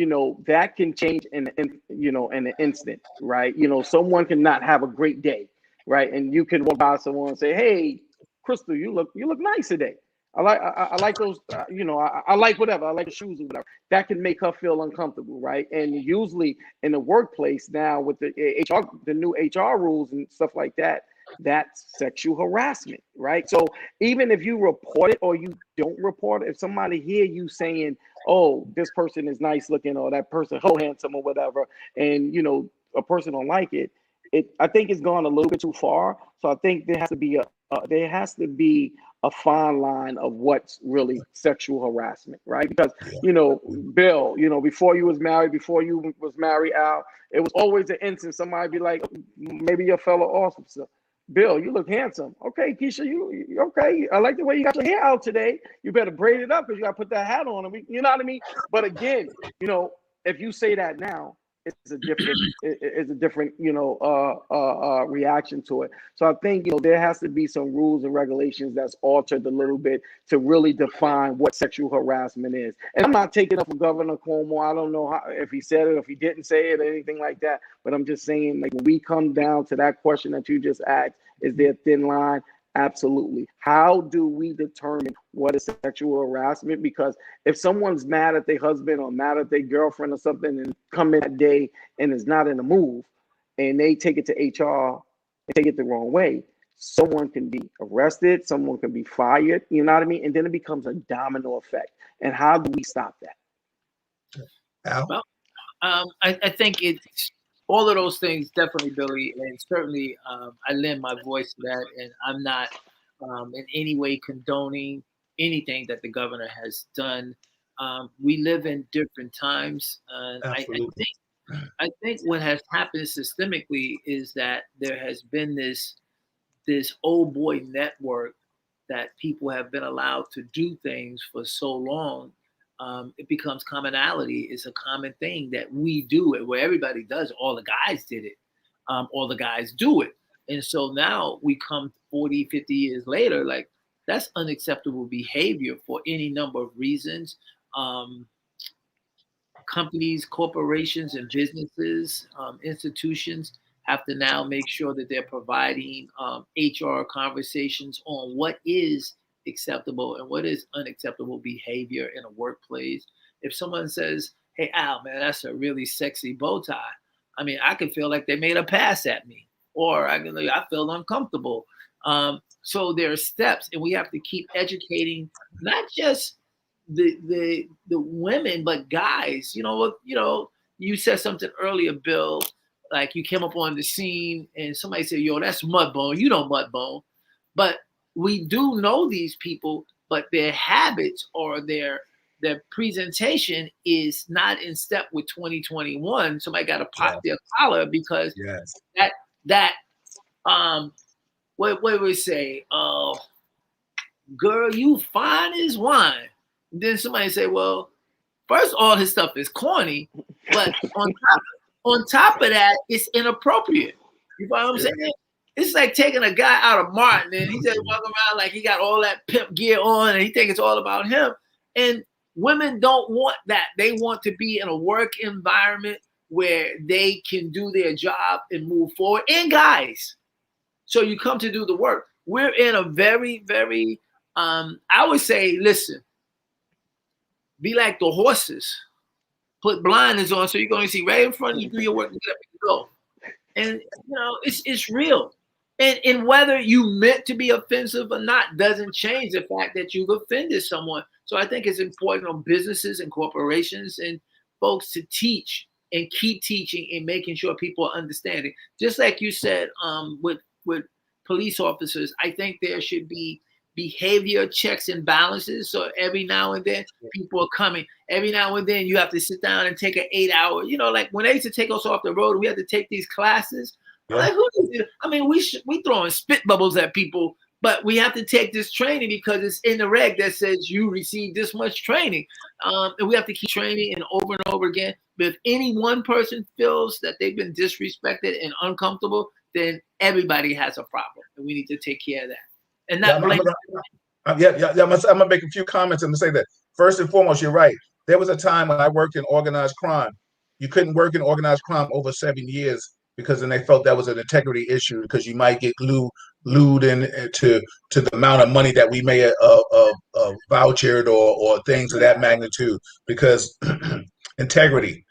C: that can change in an instant, right? Someone can not have a great day, right? And you can walk by someone and say, "Hey, Crystal, you look nice today. I like those, I like whatever. I like the shoes or whatever." That can make her feel uncomfortable, right? And usually in the workplace now with the new HR rules and stuff like that, that's sexual harassment, right? So even if you report it or you don't report it, if somebody hear you saying, "Oh, this person is nice looking," or "that person so handsome," or whatever, and a person don't like it, I think it's gone a little bit too far. So I think there has to be a fine line of what's really sexual harassment, right? Because, Bill, before you was married, Al, it was always an instance. Somebody be like, maybe your fellow officer, "Bill, you look handsome." "Okay, Keisha, you okay? I like the way you got your hair out today. You better braid it up because you got to put that hat on." You know what I mean? But again, if you say that now, it's a different reaction to it. So I think there has to be some rules and regulations that's altered a little bit to really define what sexual harassment is. And I'm not taking up for Governor Cuomo. I don't know if he said it, if he didn't say it, or anything like that. But I'm just saying, like, when we come down to that question that you just asked, is there a thin line? Absolutely. How do we determine what is sexual harassment? Because if someone's mad at their husband or mad at their girlfriend or something and come in that day and is not in the move and they take it to HR and take it the wrong way, someone can be arrested, someone can be fired, you know what I mean? And then it becomes a domino effect. And how do we stop that?
A: Al?
B: Well, I think it's all of those things, definitely, Billy, and certainly I lend my voice to that, and I'm not in any way condoning anything that the governor has done. We live in different times. I think what has happened systemically is that there has been this old boy network that people have been allowed to do things for so long. It becomes commonality. It's a common thing that we do it, where everybody does it. All the guys did it. All the guys do it. And so now we come 40, 50 years later, like, that's unacceptable behavior for any number of reasons. Companies, corporations, and businesses, institutions have to now make sure that they're providing HR conversations on what is acceptable and what is unacceptable behavior in a workplace. If someone says, "Hey, Al, man, that's a really sexy bow tie," I mean, I can feel like they made a pass at me, or I feel uncomfortable. So there are steps, and we have to keep educating not just the women, but guys. You said something earlier, Bill, like you came up on the scene and somebody said, "Yo, that's Mudbone. You know Mudbone." But we do know these people, but their habits or their presentation is not in step with 2021. Somebody got to pop their collar because what we say, "Girl, you fine as wine." And then somebody say, "Well, first all his stuff is corny, but on top of that, it's inappropriate." You know what I'm saying? It's like taking a guy out of Martin and he just walking around like he got all that pimp gear on and he think it's all about him. And women don't want that. They want to be in a work environment where they can do their job and move forward. And guys, so you come to do the work. We're in a very, very, I would say, listen, be like the horses. Put blinders on so you're going to see right in front of you, do your work and let me go. And, it's real. And whether you meant to be offensive or not doesn't change the fact that you've offended someone. So I think it's important on businesses and corporations and folks to teach and keep teaching and making sure people are understanding. Just like you said, with police officers, I think there should be behavior checks and balances. So every now and then people are coming. Every now and then you have to sit down and take an 8-hour, like when they used to take us off the road, we had to take these classes. Yeah. Like, we throwing spit bubbles at people, but we have to take this training because it's in the reg that says you receive this much training. And we have to keep training and over again. But if any one person feels that they've been disrespected and uncomfortable, then everybody has a problem. And we need to take care of that. And not blame.
A: I'm gonna make a few comments and say that first and foremost, you're right. There was a time when I worked in organized crime. You couldn't work in organized crime over 7 years because then they felt that was an integrity issue because you might get glued into the amount of money that we may have vouchered or things of that magnitude because integrity.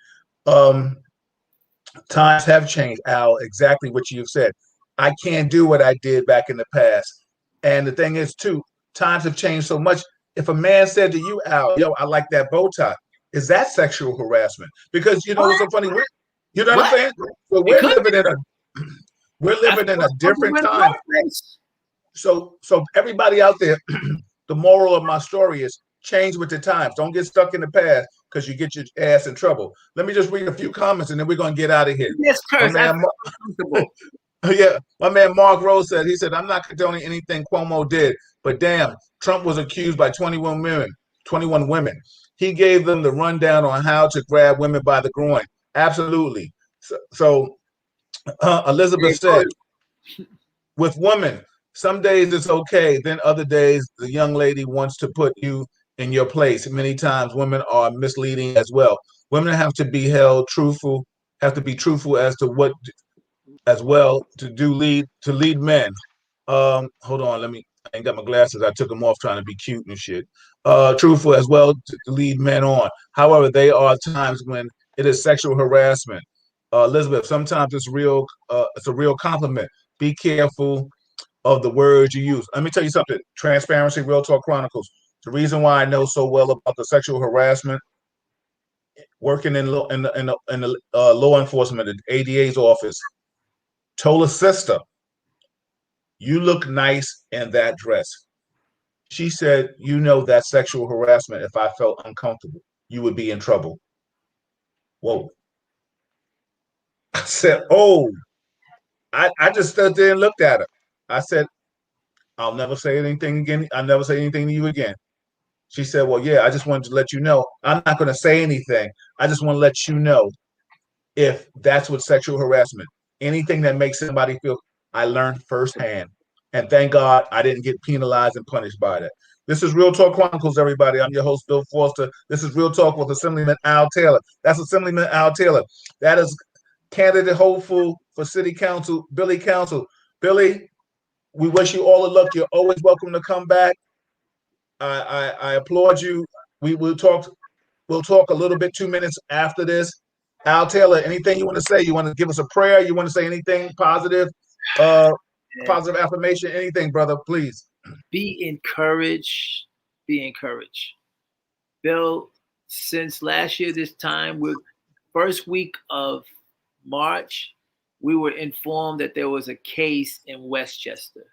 A: Times have changed, Al, exactly what you've said. I can't do what I did back in the past. And the thing is, too, times have changed so much. If a man said to you, Al, "Yo, I like that bow tie," is that sexual harassment? Because, it's so funny. You know what I'm saying? So we're living in a different time. So everybody out there, the moral of my story is change with the times. Don't get stuck in the past because you get your ass in trouble. Let me just read a few comments and then we're going to get out of here.
B: Yes, Kurt.
A: My man Mark Rose said, "I'm not condoning anything Cuomo did, but damn, Trump was accused by 21 women. He gave them the rundown on how to grab women by the groin. Absolutely. So Elizabeth said, with women, some days it's okay. Then other days, the young lady wants to put you in your place. Many times, women are misleading as well. Women have to be held truthful, have to be truthful as to what, as well, to lead men. Hold on, I ain't got my glasses. I took them off trying to be cute and shit. Truthful as well to lead men on. However, there are times when it is sexual harassment. Elizabeth, sometimes it's real. It's a real compliment. Be careful of the words you use. Let me tell you something. Transparency, Real Talk Chronicles. The reason why I know so well about the sexual harassment, working in the law enforcement, the ADA's office, told a sister, "You look nice in that dress." She said, "You know that's sexual harassment. If I felt uncomfortable, you would be in trouble." Whoa. I said, "Oh." I just stood there and looked at her. I said, "I'll never say anything again. I'll never say anything to you again." She said, "Well, yeah, I just wanted to let you know. I'm not going to say anything. I just want to let you know if that's what sexual harassment, anything that makes somebody feel." I learned firsthand. And thank God I didn't get penalized and punished by that. This is Real Talk Chronicles, everybody. I'm your host, Bill Foster. This is Real Talk with Assemblyman Al Taylor. That's Assemblyman Al Taylor. That is candidate hopeful for City Council, Billy Council. Billy, we wish you all the luck. You're always welcome to come back. I applaud you. We'll talk. We'll talk a little bit 2 minutes after this. Al Taylor, anything you want to say? You want to give us a prayer? You want to say anything positive? Positive affirmation? Anything, brother? Please.
B: Be encouraged. Be encouraged. Bill, since last year, this time, we're first week of March, we were informed that there was a case in Westchester.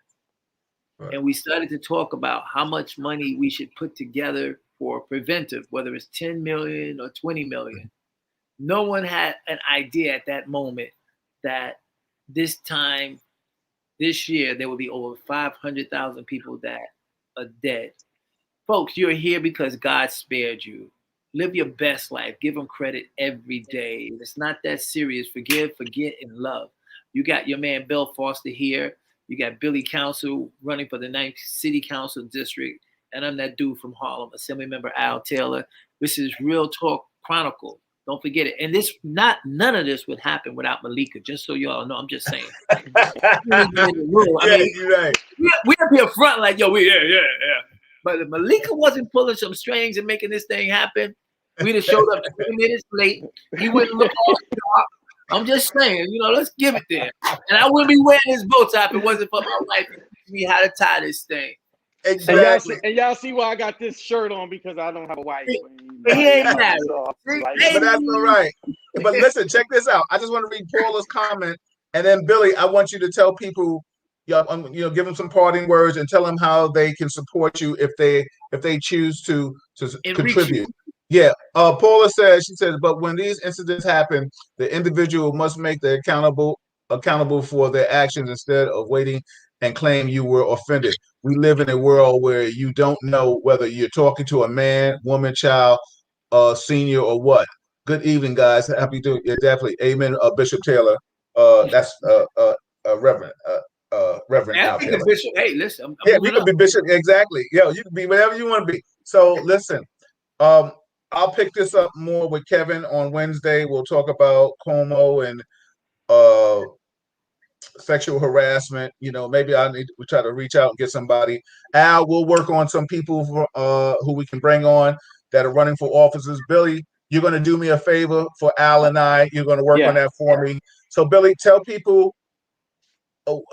B: Right. And we started to talk about how much money we should put together for preventive, whether it's 10 million or 20 million. No one had an idea at that moment that this time, this year, there will be over 500,000 people that are dead. Folks, you're here because God spared you. Live your best life. Give them credit every day. It's not that serious. Forgive, forget, and love. You got your man Bill Foster here. You got Billy Council running for the 9th City Council District. And I'm that dude from Harlem, Assemblymember Al Taylor. This is Real Talk Chronicle. Don't forget it. And none of this would happen without Malika, just so y'all know. I'm just saying. I mean,
A: you're right.
B: We up here front like, yo, yeah. But if Malika wasn't pulling some strings and making this thing happen, we'd have showed up 20 minutes late. He wouldn't look all sharp. I'm just saying, let's give it there. And I wouldn't be wearing this bow tie if it wasn't for my wife to teach me how to tie this thing.
A: Exactly.
C: And y'all see why I got this shirt on, because I don't have a wife.
B: He ain't married.
A: But that's all right. But listen, check this out. I just want to read Paula's comment, and then Billy, I want you to tell people, give them some parting words and tell them how they can support you if they choose to contribute. Yeah. Paula says, she says, but when these incidents happen, the individual must make the accountable for their actions instead of waiting and claim you were offended. We live in a world where you don't know whether you're talking to a man, woman, child, senior, or what. Good evening, guys. Happy to, yeah, definitely. Amen, Bishop Taylor. That's Reverend. Reverend Al Taylor.
B: Bishop. Hey, listen.
A: You can be Bishop. Exactly. You can be whatever you want to be. So listen, I'll pick this up more with Kevin on Wednesday. We'll talk about Como and sexual harassment. Maybe we try to reach out and get somebody. Al, we'll work on some people who we can bring on that are running for offices. Billy, you're going to do me a favor for Al and I. You're going to work on that for me. So Billy, tell people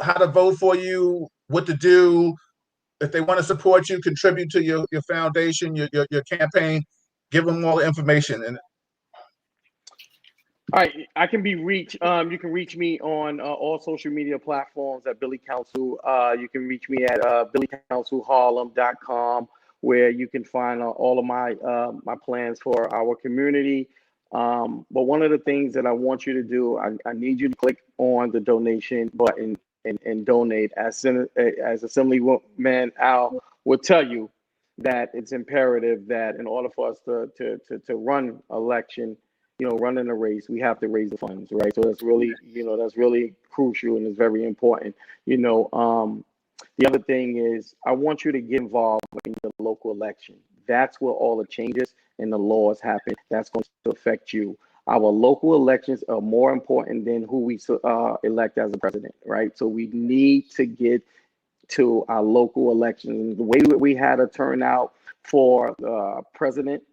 A: how to vote for you, what to do. If they want to support you, contribute to your foundation, your campaign, give them all the information. And
C: all right, I can be reached. You can reach me on all social media platforms at Billy Council. You can reach me at billycouncilharlem.com, where you can find all of my plans for our community. But one of the things that I want you to do, I need you to click on the donation button and donate. As Assemblyman Al will tell you, that it's imperative that in order for us to run election, running a race, we have to raise the funds, right? So that's really, that's really crucial and it's very important. The other thing is I want you to get involved in the local election. That's where all the changes and the laws happen. That's going to affect you. Our local elections are more important than who we elect as a president, right? So we need to get to our local elections. The way we had a turnout for presidential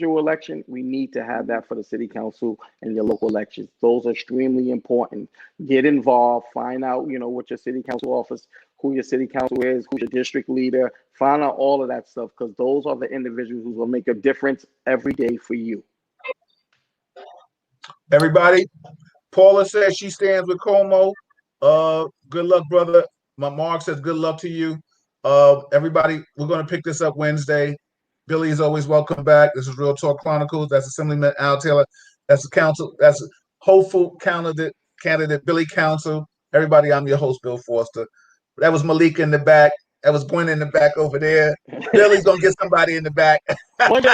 C: election, we need to have that for the city council and your local elections. Those are extremely important. Get involved, find out, what your city council office, who your city council is, who's your district leader, find out all of that stuff, because those are the individuals who will make a difference every day for you.
A: Everybody, Paula says she stands with Como. Good luck, brother. My Mark says good luck to you. Everybody, we're going to pick this up Wednesday. Billy is always welcome back. This is Real Talk Chronicles. That's Assemblyman Al Taylor. That's the council. That's hopeful candidate Billy Council. Everybody, I'm your host, Bill Foster. That was Malik in the back. That was Gwen in the back over there. Billy's gonna get somebody in the back.
C: One day.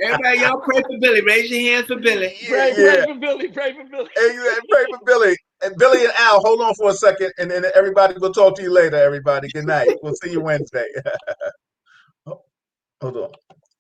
B: Everybody, y'all pray for Billy. Raise your hands for Billy.
C: Pray for Billy. Pray for Billy.
A: Pray for Billy. And Billy and Al, hold on for a second, and then everybody will talk to you later. Everybody, good night. We'll see you Wednesday. Hold on.